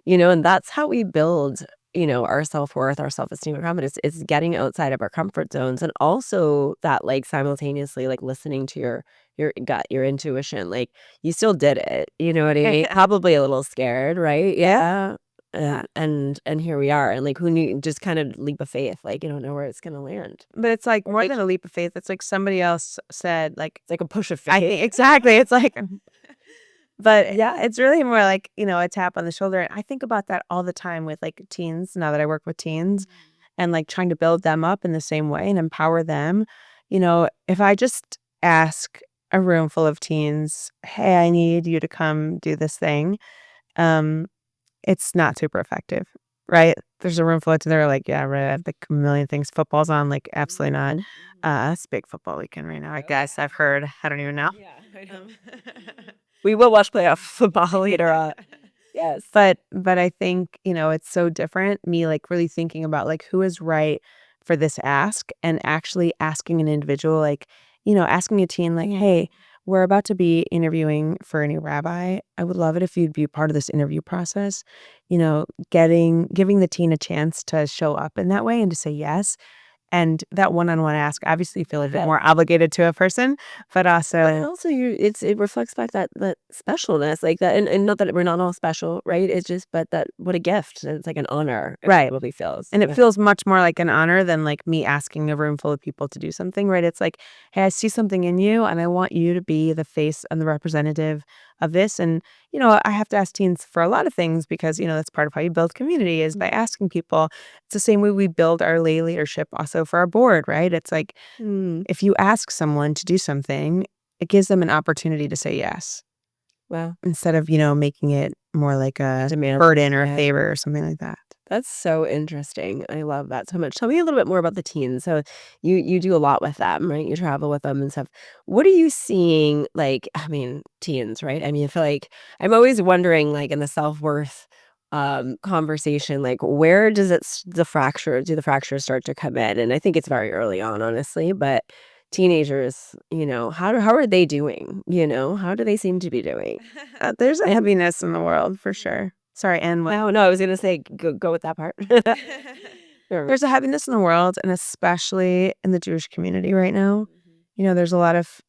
And that's how we build, our self-worth, our self-esteem, and confidence. It's getting outside of our comfort zones, and also that like simultaneously like listening to your gut, your intuition. Like you still did it. You know what I mean? Probably a little scared, right? Yeah. And here we are, and like who knew? Just kind of leap of faith. Like you don't know where it's gonna land. But it's like more than a leap of faith. It's like somebody else said, like it's like a push of faith. Exactly. It's like. But yeah, it's really more like, a tap on the shoulder. And I think about that all the time with like teens, now that I work with teens. and like trying to build them up in the same way and empower them. If I just ask a room full of teens, hey, I need you to come do this thing, it's not super effective, right? There's a room full of teens that are like, yeah, right, I have like a million things. Football's on, like, absolutely not. It's big football weekend right now, I guess. I've heard. I don't even know. Yeah, I know. We will watch playoff football later on. Yes. But I think, it's so different, me, like, really thinking about, like, who is right for this ask and actually asking an individual, like, asking a teen, like, hey, we're about to be interviewing for a new rabbi. I would love it if you'd be part of this interview process. Giving the teen a chance to show up in that way and to say yes. And that one-on-one ask, obviously, you feel a bit more obligated to a person, but also, But also it reflects back that specialness, like that, and not that we're not all special, right? It's just, but that, what a gift. It's like an honor. It right. probably feels. And it feels much more like an honor than like me asking a room full of people to do something, right? It's like, hey, I see something in you and I want you to be the face and the representative of this. And, I have to ask teens for a lot of things because, that's part of how you build community is by asking people. It's the same way we build our lay leadership also for our board, right? It's like, if you ask someone to do something, it gives them an opportunity to say yes. Wow. Instead of, making it more like a Demand. burden or a favor or something like that. That's so interesting. I love that so much. Tell me a little bit more about the teens. So you do a lot with them, right? You travel with them and stuff. What are you seeing, like, I mean, teens, right? I mean, I feel like I'm always wondering, like, in the self-worth conversation, like, where does the fractures start to come in? And I think it's very early on, honestly, but teenagers, how are they doing? How do they seem to be doing? There's a heaviness in the world for sure. Sorry, and what? No, I was gonna say go with that part. Sure. There's a heaviness in the world, and especially in the Jewish community right now. There's a lot of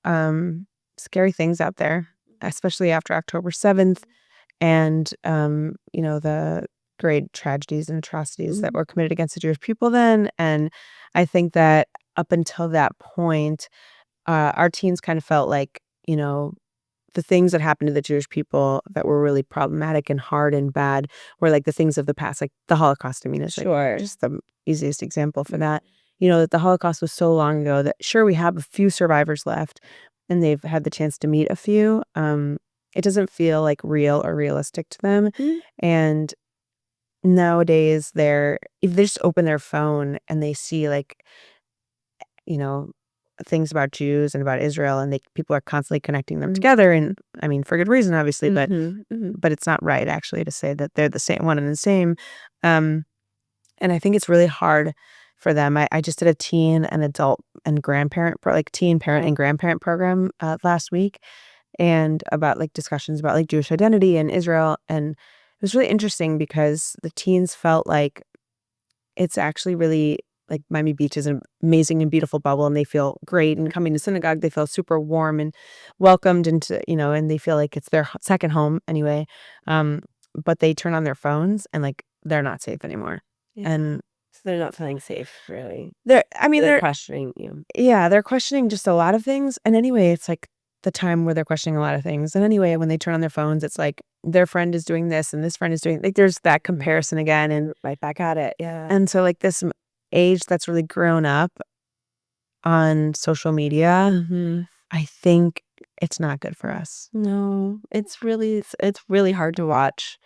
scary things out there, especially after October 7th and, the great tragedies and atrocities that were committed against the Jewish people then. And I think that up until that point, our teens kind of felt like, the things that happened to the Jewish people that were really problematic and hard and bad were like the things of the past, like the Holocaust. I mean, it's like just the easiest example for that. That the Holocaust was so long ago that sure, we have a few survivors left and they've had the chance to meet a few. It doesn't feel like real or realistic to them. And nowadays if they just open their phone and they see like, things about Jews and about Israel, and people are constantly connecting them together, and I mean for good reason, obviously, but it's not right actually to say that they're the same one and the same. And I think it's really hard for them. I just did a teen and adult and grandparent teen parent and grandparent program last week, and about like discussions about like Jewish identity in Israel, and it was really interesting because the teens felt like it's actually really like Miami Beach is an amazing and beautiful bubble and they feel great, and coming to synagogue, they feel super warm and welcomed into, and they feel like it's their second home anyway. But they turn on their phones and like, they're not safe anymore. Yeah. And so they're not feeling safe, really. they're questioning you. Yeah, they're questioning just a lot of things. And anyway, it's like the time where they're questioning a lot of things. And anyway, when they turn on their phones, it's like their friend is doing this and this friend is doing, like, there's that comparison again and right back at it. Yeah. And so like this age that's really grown up on social media, I think it's not good for us. No, it's really hard to watch.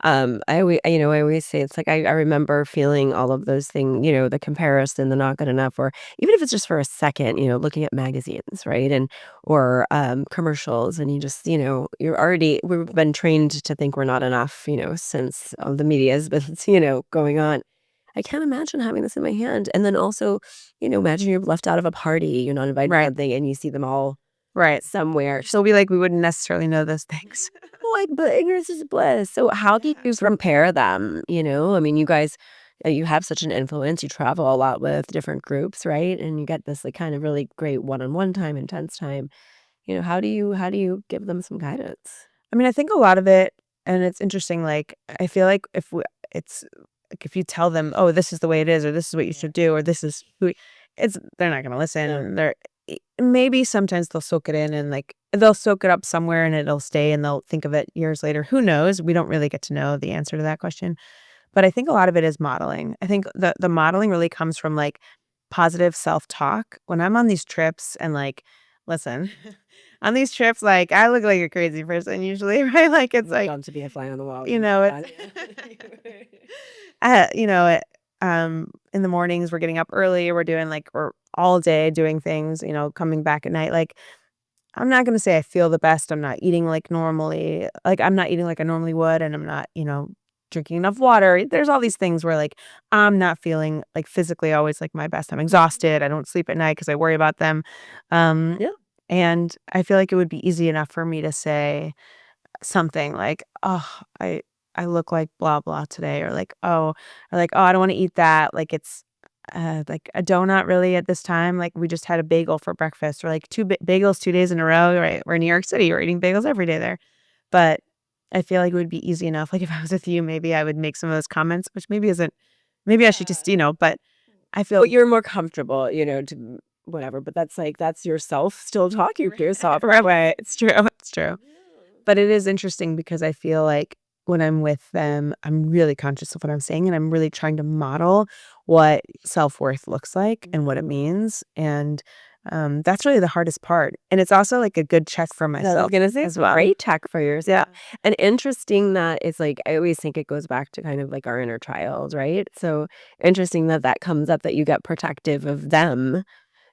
I always say it's like I remember feeling all of those things, the comparison, the not good enough, or even if it's just for a second, looking at magazines, right? And or commercials, and you just, we've been trained to think we're not enough, since all the media has been, going on. I can't imagine having this in my hand. And then also, imagine you're left out of a party, you're not invited to something, and you see them all somewhere. So we wouldn't necessarily know those things. But ignorance is bliss. So how do you compare them? I mean, you guys, you have such an influence. You travel a lot with different groups, right? And you get this like kind of really great one-on-one time, intense time. How do you give them some guidance? I mean, I think a lot of it, and it's interesting. Like, I feel like if you tell them, oh, this is the way it is, or this is what you should do, or this is they're not going to listen. No. Maybe sometimes they'll soak it in and like they'll soak it up somewhere and it'll stay and they'll think of it years later. Who knows? We don't really get to know the answer to that question. But I think a lot of it is modeling. I think the modeling really comes from like positive self-talk. When I'm on these trips and like, listen, on these trips, like I look like a crazy person usually, right? Like it's like, to be a fly on the wall. you know, you know, in the mornings we're getting up early, we're doing like, we're all day doing things, you know, coming back at night. Like I'm not going to say I feel the best. I'm not eating like normally. Like I'm not eating like I normally would, and I'm not, you know, drinking enough water. There's all these things where like I'm not feeling like physically always like my best. I'm exhausted. I don't sleep at night because I worry about them. Yeah. And I feel like it would be easy enough for me to say something like, "Oh, I look like blah blah today," or like, "Oh, I don't want to eat that." Like it's like a donut really at this time. Like we just had a bagel for breakfast, or like two bagels 2 days in a row. Right? We're in New York City. We're eating bagels every day there. But I feel like it would be easy enough. Like if I was with you, maybe I would make some of those comments, which maybe isn't. Maybe I should just, you know. But I feel But you're more comfortable, you know, to whatever. But that's like that's yourself still talking to yourself. right. It's true. It's true. But it is interesting because I feel like when I'm with them, I'm really conscious of what I'm saying, and I'm really trying to model what self-worth looks like and what it means. And that's really the hardest part. And it's also like a good check for I was myself gonna say as well. great check for yourself. Yeah. And interesting that it's like I always think it goes back to kind of like our inner child, right? So interesting that that comes up that you get protective of them.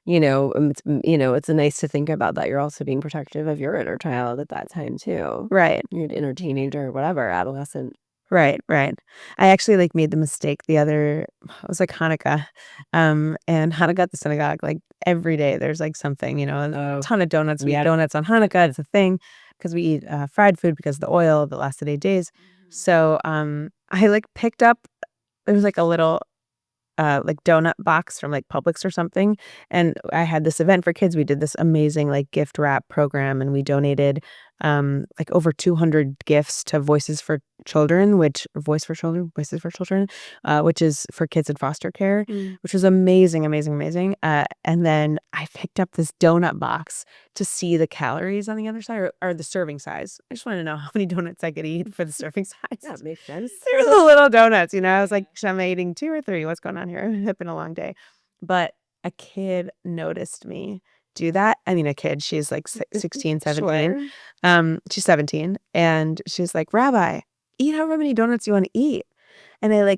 You know, you know, it's nice to think about that you're also being protective of your inner child at that time too. Right. Your inner teenager or whatever, adolescent. Right, right. I actually, like, made the mistake the other it was, like, Hanukkah, and Hanukkah at the synagogue, like, every day there's, like, something, you know, a Oh, ton of donuts. We eat yeah. donuts on Hanukkah, it's a thing because we eat, fried food because of the oil that lasted 8 days. So, I, like, picked up there was, like, a little like donut box from like Publix or something. And I had this event for kids. We did this amazing like gift wrap program, and we donated like over 200 gifts to Voices for Children, which is for kids in foster care, which was amazing, amazing, amazing. And then I picked up this donut box to see the calories on the other side, or the serving size. I just wanted to know how many donuts I could eat for the serving size. Yeah, it makes sense. They were the little donuts, you know? I was like, "Am I eating 2 or 3? What's going on here?" It's been a long day. But a kid noticed me do that. I mean, a kid, she's like 16, 17. Sure. She's 17, and she's like, "Rabbi, eat however many donuts you wanna eat." And I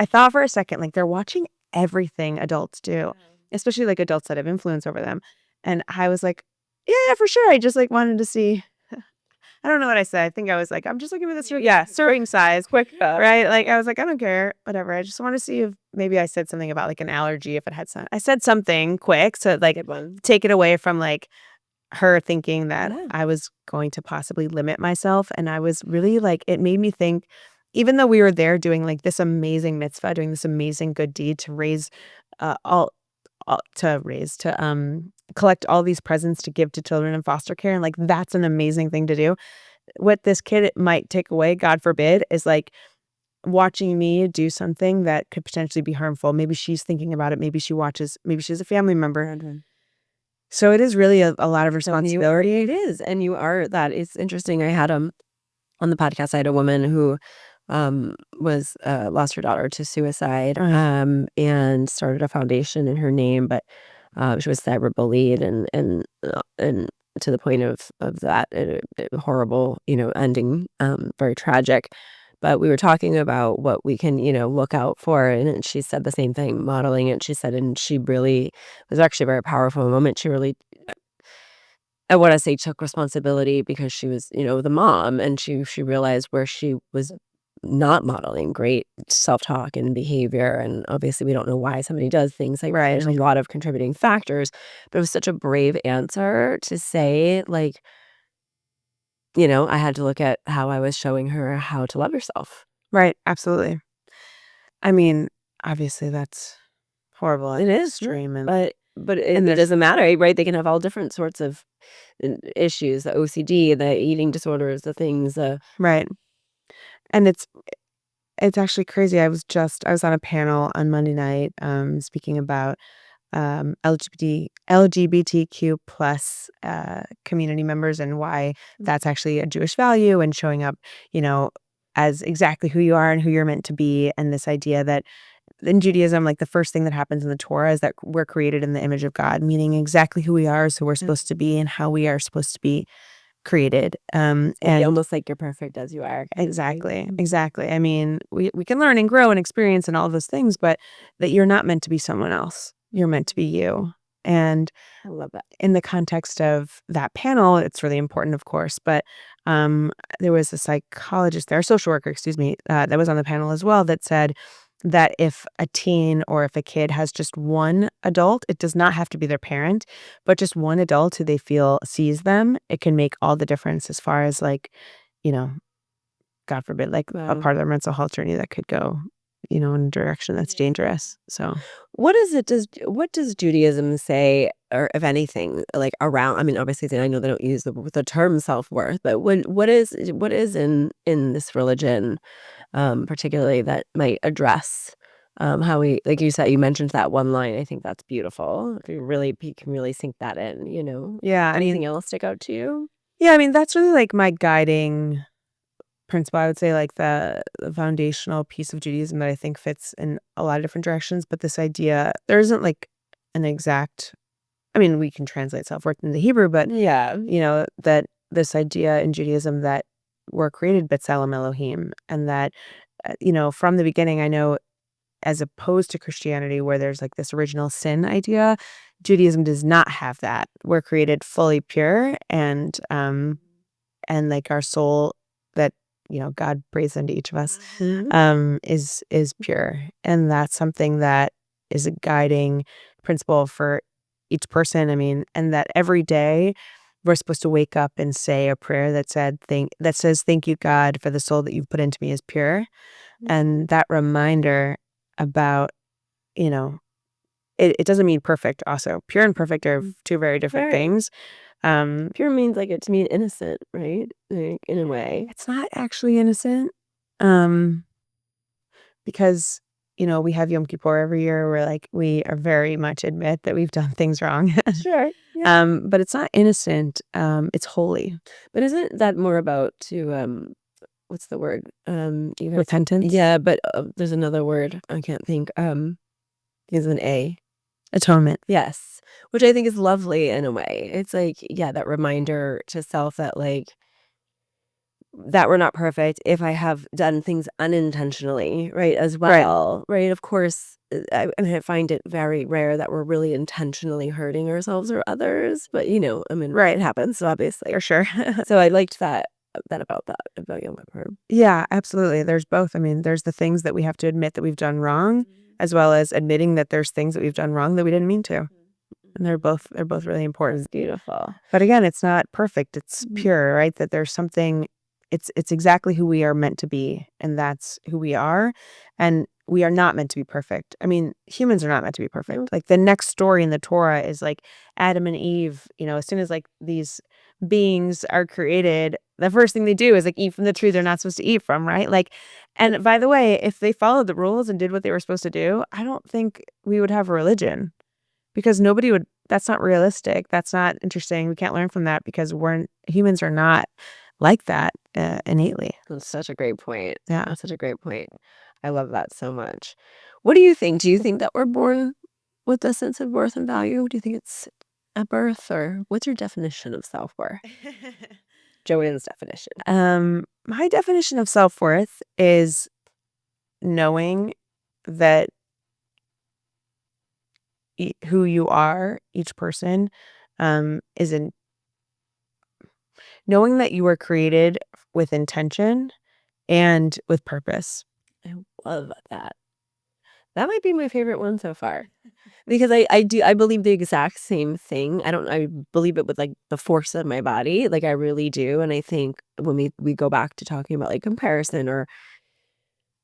thought for a second, like, they're watching everything adults do, especially, like, adults that have influence over them. And I was like, "Yeah, yeah, for sure." I just, like, wanted to see I don't know what I said. I think I was like, "I'm just looking for this serving size." Quick Right? Like, I was like, "I don't care, whatever. I just wanna see if maybe I said something about, like, an allergy, if it had some." I said something quick to, like, good one. take it away from, like, her thinking that Yeah. I was going to possibly limit myself. And I was really, like, it made me think, even though we were there doing, like, this amazing mitzvah, doing this amazing good deed to raise, collect all these presents to give to children in foster care, and, like, that's an amazing thing to do. What this kid might take away, God forbid, is, like, watching me do something that could potentially be harmful. Maybe she's thinking about it, maybe she's a family member. So it is really a lot of responsibility. It is, and you are that. It's interesting. I had on the podcast. I had a woman who was lost her daughter to suicide, and started a foundation in her name, but she was cyberbullied and to the point of that horrible, you know, ending, very tragic. But we were talking about what we can, you know, look out for, and she said the same thing, modeling it. She said, and she really it was actually a very powerful moment. She really, I wanna say, took responsibility because she was, you know, the mom, and she realized where she was not modeling great self-talk and behavior, and obviously, we don't know why somebody does things like Right. there's a lot of contributing factors, but it was such a brave answer to say, like, you know, I had to look at how I was showing her how to love yourself. Right, absolutely. I mean, obviously, that's horrible and It is, extreme, and but and it there's doesn't matter, right? They can have all different sorts of issues, the OCD, the eating disorders, the things, right. And it's actually crazy. I was on a panel on Monday night, speaking about, LGBTQ plus, community members, and why that's actually a Jewish value, and showing up, you know, as exactly who you are and who you're meant to be. And this idea that in Judaism, like the first thing that happens in the Torah is that we're created in the image of God, meaning exactly who we are is who we're supposed to be and how we are supposed to be created. And almost like you're perfect as you are. Exactly. I mean, we can learn and grow and experience and all of those things, but that you're not meant to be someone else. You're meant to be you. And I love that. in the context of that panel, it's really important, of course, but there was a psychologist there, a social worker, excuse me, that was on the panel as well, that said that if a teen or if a kid has just one adult, it does not have to be their parent, but just one adult who they feel sees them, it can make all the difference as far as like, you know, God forbid, like a part of their mental health journey that could go, in a direction that's dangerous. So what does Judaism say, or if anything, like around, I mean, obviously I know they don't use the term self-worth, but what is in this religion, particularly that might address how we, like you said, you mentioned that one line. I think that's beautiful. If you can really sink that in, yeah, anything else stick out to you? Yeah, I mean, that's really like my guiding principle. I would say like the foundational piece of Judaism that I think fits in a lot of different directions. But this idea, there isn't like an exact, I mean, we can translate self-worth into Hebrew, but yeah, that this idea in Judaism that we're created b'Tselem Elohim, and that, from the beginning, I know as opposed to Christianity where there's like this original sin idea, Judaism does not have that. We're created fully pure and like our soul that, God breathes into each of us, is pure. And that's something that is a guiding principle for each person. I mean, and that every day we're supposed to wake up and say a prayer that says, "Thank you, God, for the soul that you've put into me is pure." And that reminder about, it doesn't mean perfect also. Pure and perfect are two very different things. Pure means like it to mean innocent, right? Like in a way. It's not actually innocent. Because, we have Yom Kippur every year where like we are very much admit that we've done things wrong. Sure. Yeah. But it's not innocent. It's holy. But isn't that more about what's the word? Repentance? Yeah, but there's another word. I can't think. Is an A. Atonement. Yes. Which I think is lovely in a way. It's like, yeah, that reminder to self that like that we're not perfect if I have done things unintentionally, right, as well, right? Of course, I mean, I find it very rare that we're really intentionally hurting ourselves or others, but, I mean, it happens, obviously. For sure. So I liked about Yom Kippur. Yeah, absolutely. There's both. I mean, there's the things that we have to admit that we've done wrong, as well as admitting that there's things that we've done wrong that we didn't mean to. And they're both really important. It's beautiful. But again, it's not perfect. It's pure, right? That there's something, it's exactly who we are meant to be, and that's who we are. And we are not meant to be perfect. I mean, humans are not meant to be perfect. Like the next story in the Torah is like Adam and Eve, as soon as like these beings are created, the first thing they do is like eat from the tree they're not supposed to eat from, right? Like, and by the way, if they followed the rules and did what they were supposed to do, I don't think we would have a religion, because nobody would. That's not realistic. That's not interesting. We can't learn from that because humans are not like that innately. That's such a great point. Yeah. That's such a great point. I love that so much. What do you think? Do you think that we're born with a sense of worth and value? Do you think it's at birth, or what's your definition of self-worth? Joanne's definition. My definition of self-worth is knowing that who you are, each person, is in knowing that you were created with intention and with purpose. I love that. That might be my favorite one so far, because I believe the exact same thing. I believe it with like the force of my body. Like I really do. And I think when we go back to talking about like comparison, or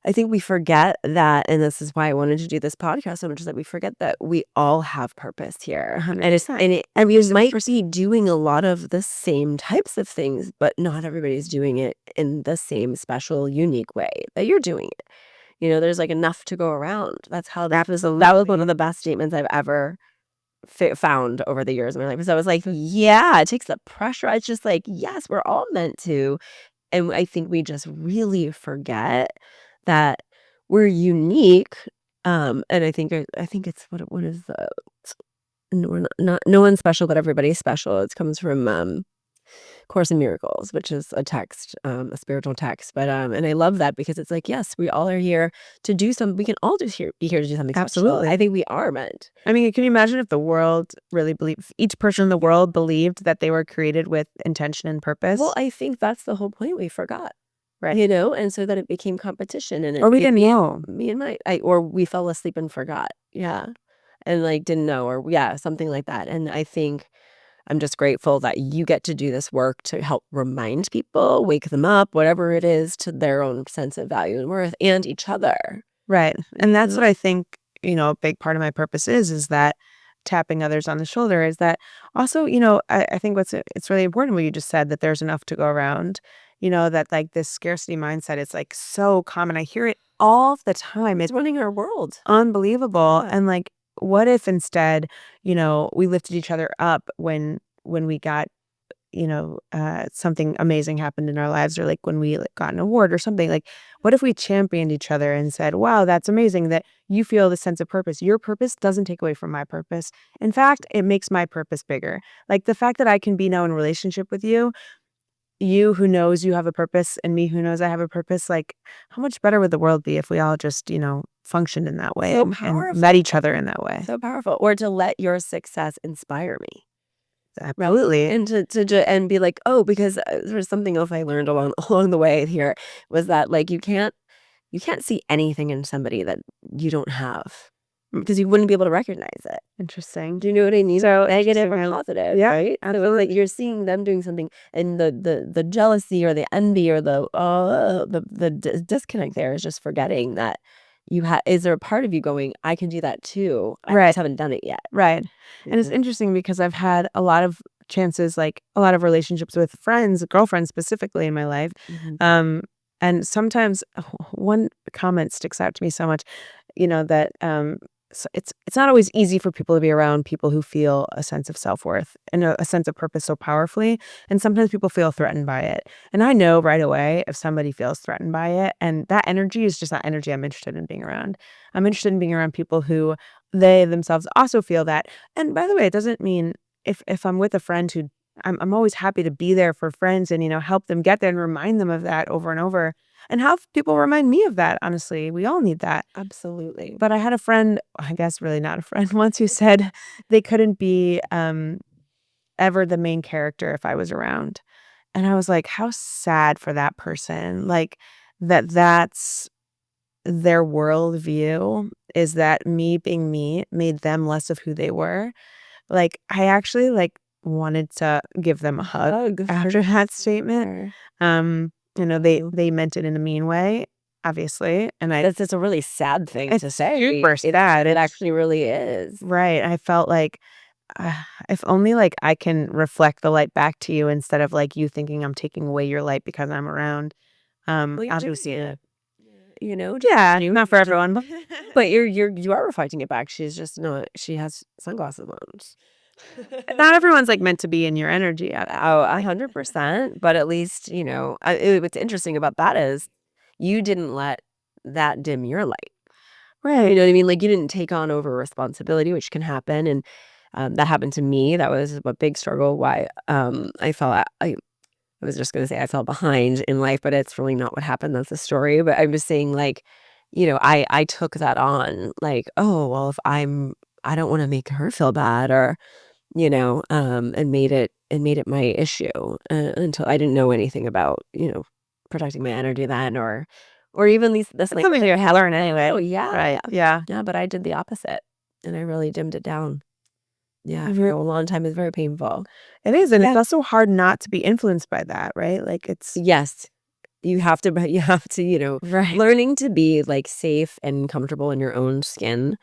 I think we forget that, and this is why I wanted to do this podcast so much, is that we forget that we all have purpose here. 100%. And we might be doing a lot of the same types of things, but not everybody's doing it in the same special, unique way that you're doing it. There's like enough to go around. That was one of the best statements I've ever found over the years of my life. So I was like, yeah, it takes the pressure. It's just like, yes, we're all meant to And I think we just really forget that we're unique. And I think it's what is the no one's special, but everybody's special. It comes from Course in Miracles, which is a text, a spiritual text. But and I love that because it's like, yes, we all are here to do something. We can all just be here to do something special. Absolutely. I think we are meant. I mean, can you imagine if the world really believed, each person in the world believed that they were created with intention and purpose? Well, I think that's the whole point. We forgot. Right. And so that it became competition, and Or we didn't know. or we fell asleep and forgot. Yeah. And like didn't know, or something like that. And I think I'm just grateful that you get to do this work to help remind people, wake them up, whatever it is, to their own sense of value and worth, and each other. Right. And that's what I think, a big part of my purpose is that tapping others on the shoulder is that also, I think it's really important what you just said, that there's enough to go around, that like this scarcity mindset is like so common. I hear it all the time. It's running our world. Unbelievable. Yeah. And like, what if instead, we lifted each other up when we got, something amazing happened in our lives, or like when we got an award or something. Like, what if we championed each other and said, wow, that's amazing that you feel the sense of purpose. Your purpose doesn't take away from my purpose. In fact, it makes my purpose bigger. Like the fact that I can be now in a relationship with you who knows you have a purpose and me who knows I have a purpose, like how much better would the world be if we all just, functioned in that way and met each other in that way. So powerful. Or to let your success inspire me. Absolutely. And and be like, oh, because there's something else I learned along the way here, was that like you can't see anything in somebody that you don't have, because you wouldn't be able to recognize it. Interesting. Do you know what I mean? So Negative or positive, yeah, right? So like you're seeing them doing something, and the jealousy or the envy or the disconnect there is just forgetting that is there a part of you going, I can do that too. I just haven't done it yet. Right. And it's interesting because I've had a lot of chances, like a lot of relationships with friends, girlfriends specifically in my life. And sometimes one comment sticks out to me so much, that so it's not always easy for people to be around people who feel a sense of self-worth and a sense of purpose so powerfully. And sometimes people feel threatened by it. And I know right away if somebody feels threatened by it, and that energy is just not energy I'm interested in being around. I'm interested in being around people who they themselves also feel that. And by the way, it doesn't mean if I'm with a friend who I'm always happy to be there for friends and, help them get there and remind them of that over and over. And have people remind me of that, honestly. We all need that. Absolutely. But I had a friend, I guess really not a friend, once, who said they couldn't be ever the main character if I was around. And I was like, how sad for that person. Like that's their worldview, is that me being me made them less of who they were. Like I actually wanted to give them a hug after that statement. They meant it in a mean way, obviously. And It's a really sad thing to say. Super sad. It actually really is. Right. I felt like if only like I can reflect the light back to you instead of like you thinking I'm taking away your light because I'm around. Obviously, yeah, not for everyone, but you are reflecting it back. She's just not. She has sunglasses on. not everyone's like meant to be in your energy. Oh, 100%. But at least, what's interesting about that is you didn't let that dim your light. Right. You know what I mean? Like you didn't take on over responsibility, which can happen. And that happened to me. That was a big struggle. Why I was just going to say I fell behind in life, but it's really not what happened. That's the story. But I'm just saying, like, I took that on, like, oh, well, if I don't want to make her feel bad, or, and made it my issue until I didn't know anything about, protecting my energy then, or even this like something you're learn anyway. Oh yeah, right, yeah. But I did the opposite, and I really dimmed it down. Yeah, for a long time is very painful. It is, and it's also hard not to be influenced by that, right? Like it's Yes. You have to, right. learning to be like safe and comfortable in your own skin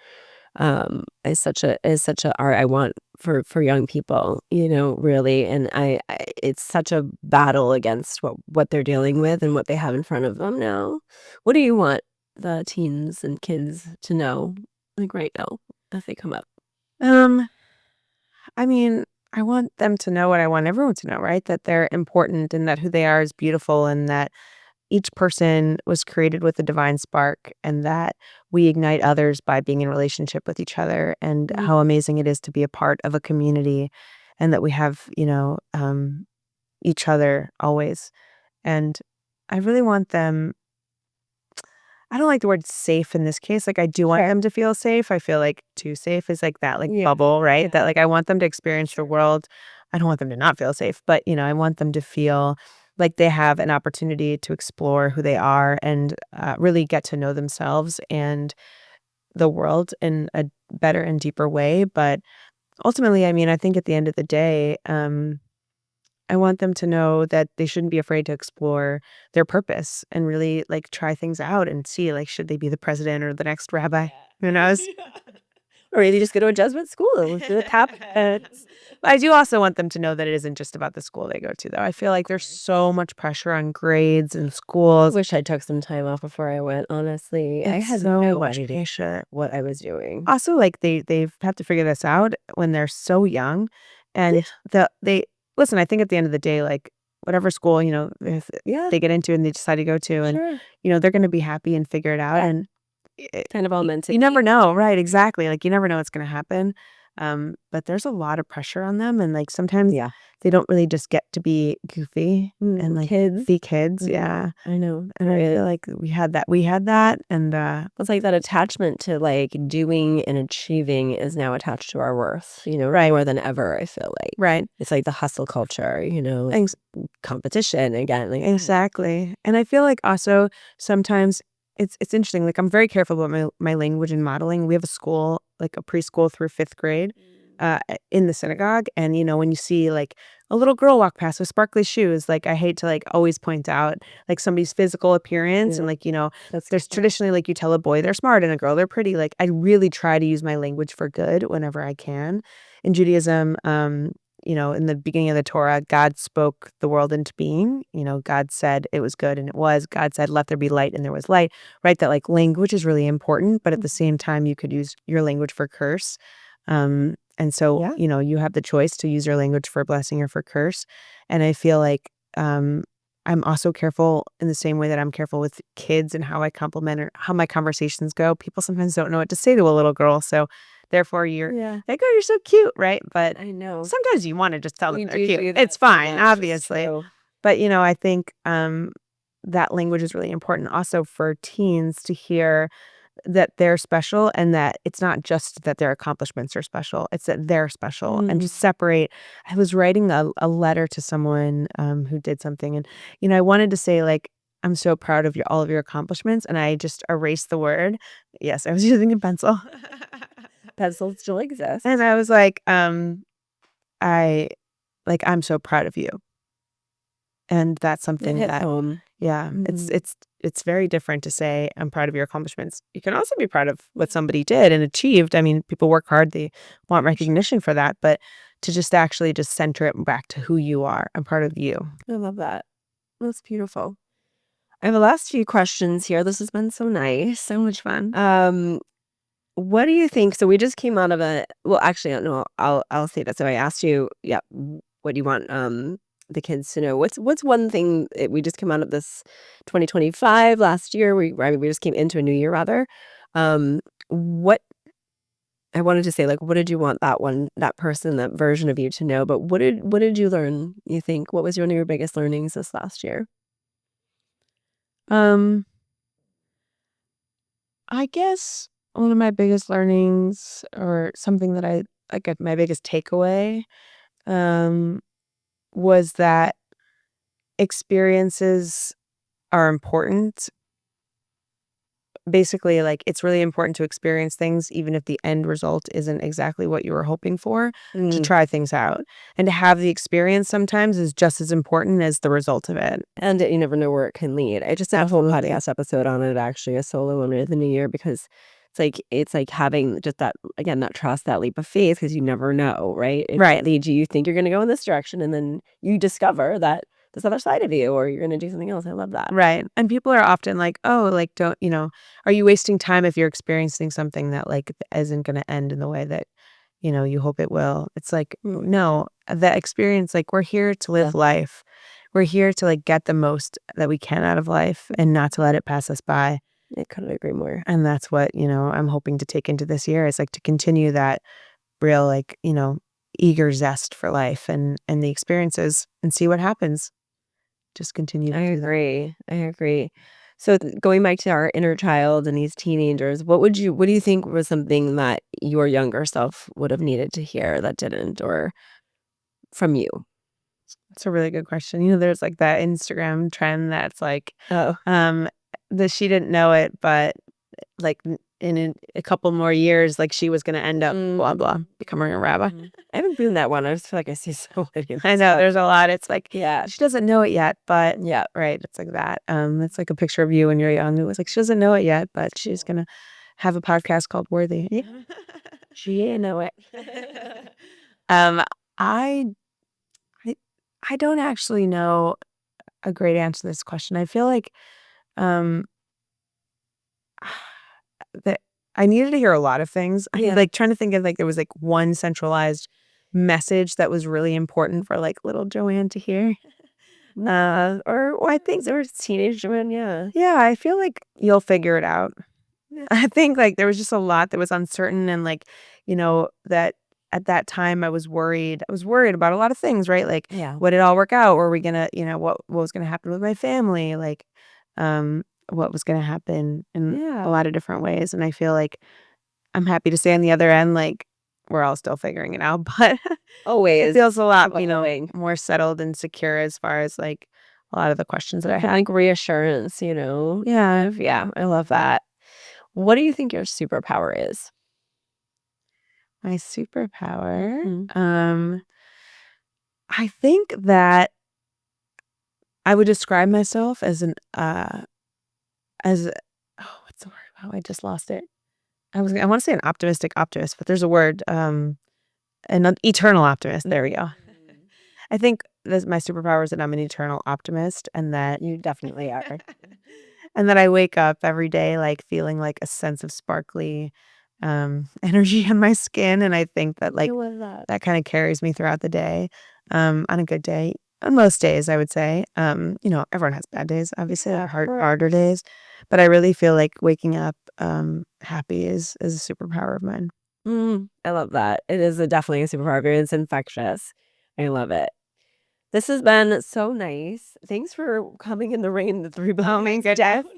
is such a art I want for young people, really. And it's such a battle against what they're dealing with and what they have in front of them now. What do you want the teens and kids to know, like right now, as they come up? I mean, I want them to know what I want everyone to know, right? That they're important and that who they are is beautiful and that each person was created with a divine spark and that we ignite others by being in relationship with each other and how amazing it is to be a part of a community and that we have, each other always. And I really want them. I don't like the word safe in this case. Like, I do want them to feel safe. I feel like too safe is like that, like bubble, right? That like I want them to experience the world. I don't want them to not feel safe, but I want them to feel like they have an opportunity to explore who they are and really get to know themselves and the world in a better and deeper way. But ultimately, I mean, I think at the end of the day, I want them to know that they shouldn't be afraid to explore their purpose and really like try things out and see like should they be the president or the next rabbi? Who knows? Or maybe just go to a Jesuit school, do a tap. I do also want them to know that it isn't just about the school they go to, though. I feel like there's so much pressure on grades and I schools. wish I took some time off before I went, honestly. I It's had so no much idea pressure. what I was doing. Also, like they've had to figure this out when they're so young, and they listen. I think at the end of the day, like whatever school if they get into and they decide to go to, and Sure. they're going to be happy and figure it out. And Kind of all meant to you be. never know, right? Exactly. Like you never know what's going to happen. But there's a lot of pressure on them, and like sometimes Yeah. they don't really just get to be goofy and like Kids. be kids. Yeah, I know. and I feel like we had that, and It's like that attachment to like doing and achieving is now attached to our worth, Right. more than ever, I feel like. right. It's like the hustle culture, Ex- competition again. Like, Exactly. And I feel like also sometimes it's interesting. Like I'm very careful about my language and modeling. We have a school, like a preschool through 5th grade, in the synagogue. And when you see like a little girl walk past with sparkly shoes, like I hate to like always point out like somebody's physical appearance and like there's traditionally like you tell a boy they're smart and a girl they're pretty. Like I really try to use my language for good whenever I can. In Judaism, in the beginning of the Torah, God spoke the world into being. God said it was good and it was. God said, let there be light and there was light, right? That like language is really important, but at the same time, you could use your language for curse. And so, you have the choice to use your language for blessing or for curse. And I feel like I'm also careful in the same way that I'm careful with kids and how I compliment or how my conversations go. People sometimes don't know what to say to a little girl. So therefore you're like, oh, you're so cute, right? But I know. sometimes you want to just tell them We they're do cute. do that It's so fine, much, it's obviously. true. But I think that language is really important also for teens to hear that they're special and that it's not just that their accomplishments are special, it's that they're special and just separate. I was writing a letter to someone who did something and, I wanted to say like, I'm so proud of all of your accomplishments. And I just erased the word. Yes, I was using a pencil. Pencils still exist. And I was like, I'm so proud of you. And that's something Hit that, home. yeah, it's very different to say, I'm proud of your accomplishments. You can also be proud of what somebody did and achieved. I mean, people work hard, they want recognition for that, but to just actually just center it back to who you are. I'm proud of you. I love that. That's beautiful. I have the last few questions here. This has been so nice. So much fun. What do you think? So we just came out of well, actually, no, I'll say that. So I asked you, what do you want the kids to know? What's one thing we just came out of this 2025 last year? We just came into a new year rather. What I wanted to say, like, what did you want that person, that version of you to know? But what did you learn? You think what was one of your biggest learnings this last year? I guess one of my biggest learnings or something that I like my biggest takeaway was that experiences are important. Basically, like it's really important to experience things even if the end result isn't exactly what you were hoping for, to try things out. And to have the experience sometimes is just as important as the result of it. And you never know where it can lead. I just did a whole podcast episode on it, actually, a solo one in the new year, because it's like having just that, again, that trust, that leap of faith, because you never know, right? Right. It leads you. You think you're going to go in this direction, and then you discover that this other side of you, or you're going to do something else. I love that. Right. And people are often like, oh, like, don't, are you wasting time if you're experiencing something that like isn't going to end in the way that, you hope it will. It's like, no, that experience, like, we're here to live life. We're here to like get the most that we can out of life and not to let it pass us by. I couldn't agree more. And that's what, I'm hoping to take into this year is like to continue that real, like, eager zest for life and the experiences and see what happens. Just continue to do that. I agree. So going back to our inner child and these teenagers, what do you think was something that your younger self would have needed to hear that didn't, or from you? That's a really good question. There's like that Instagram trend that's like, Oh, that she didn't know it, but like in a couple more years, like she was going to end up blah, blah, becoming a rabbi. I haven't been that one. I just feel like I see so many. I know there's a lot. It's like, Yeah. she doesn't know it yet, but Yeah. right. It's like that. It's like a picture of you when you're young. It was like, she doesn't know it yet, but she's going to have a podcast called Worthy. Yeah. She didn't know it. I don't actually know a great answer to this question. I feel like that I needed to hear a lot of things. Yeah. I'm like trying to think of like there was like one centralized message that was really important for like little Joanne to hear. Or I think there was teenage Joanne. Yeah. Yeah, I feel like you'll figure it out. I think like there was just a lot that was uncertain and like, that at that time I was worried. I was worried about a lot of things, right? Like, would it all work out? Were we gonna, what was gonna happen with my family? Like, what was gonna happen in a lot of different ways. And I feel like I'm happy to say on the other end, like we're all still figuring it out, but Always. it feels a lot, more settled and secure as far as like a lot of the questions that I have. Like reassurance, Yeah. Yeah, I love that. What do you think your superpower is? My superpower. Mhm. I think that I would describe myself as what's the word? Oh, I just lost it. I want to say an optimistic optimist, but there's a word, an eternal optimist. There we go. I think my superpower is that I'm an eternal optimist and that You definitely are. and that I wake up every day like feeling like a sense of sparkly energy on my skin. And I think that like that kind of carries me throughout the day. On a good day. On most days, I would say. Everyone has bad days, obviously, harder days. But I really feel like waking up happy is a superpower of mine. I love that. It is definitely a superpower. It's infectious. I love it. This has been so nice. Thanks for coming in the rain, the 3 blocks.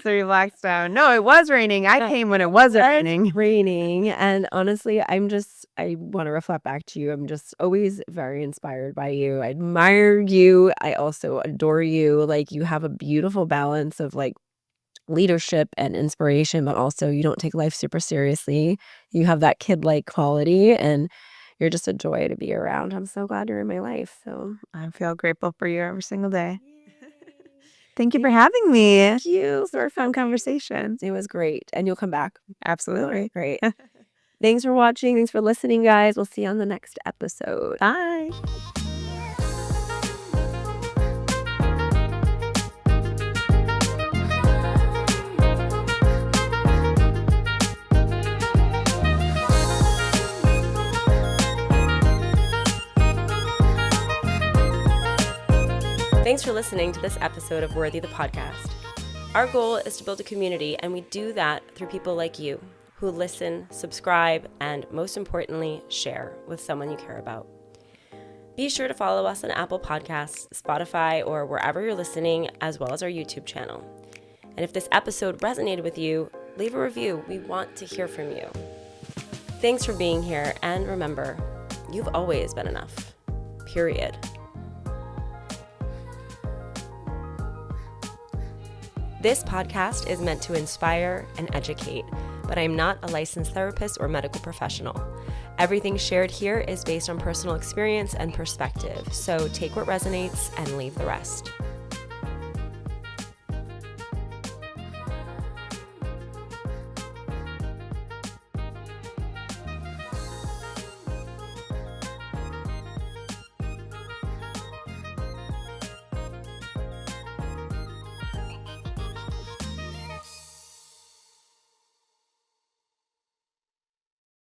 3 blocks down. No, it was raining. I came when it wasn't raining. And honestly, I want to reflect back to you. I'm just always very inspired by you. I admire you. I also adore you. Like, you have a beautiful balance of like leadership and inspiration, but also you don't take life super seriously. You have that kid-like quality and you're just a joy to be around. I'm so glad you're in my life. So I feel grateful for you every single day. Thank you for having me. Thank you for a fun conversation. It was great. And you'll come back. Absolutely. Great. Thanks for watching. Thanks for listening, guys. We'll see you on the next episode. Bye. Thanks for listening to this episode of Worthy the Podcast. Our goal is to build a community, and we do that through people like you who listen, subscribe, and most importantly, share with someone you care about. Be sure to follow us on Apple Podcasts, Spotify, or wherever you're listening, as well as our YouTube channel. And if this episode resonated with you, leave a review. We want to hear from you. Thanks for being here, and remember, you've always been enough. Period. This podcast is meant to inspire and educate, but I'm not a licensed therapist or medical professional. Everything shared here is based on personal experience and perspective, so take what resonates and leave the rest.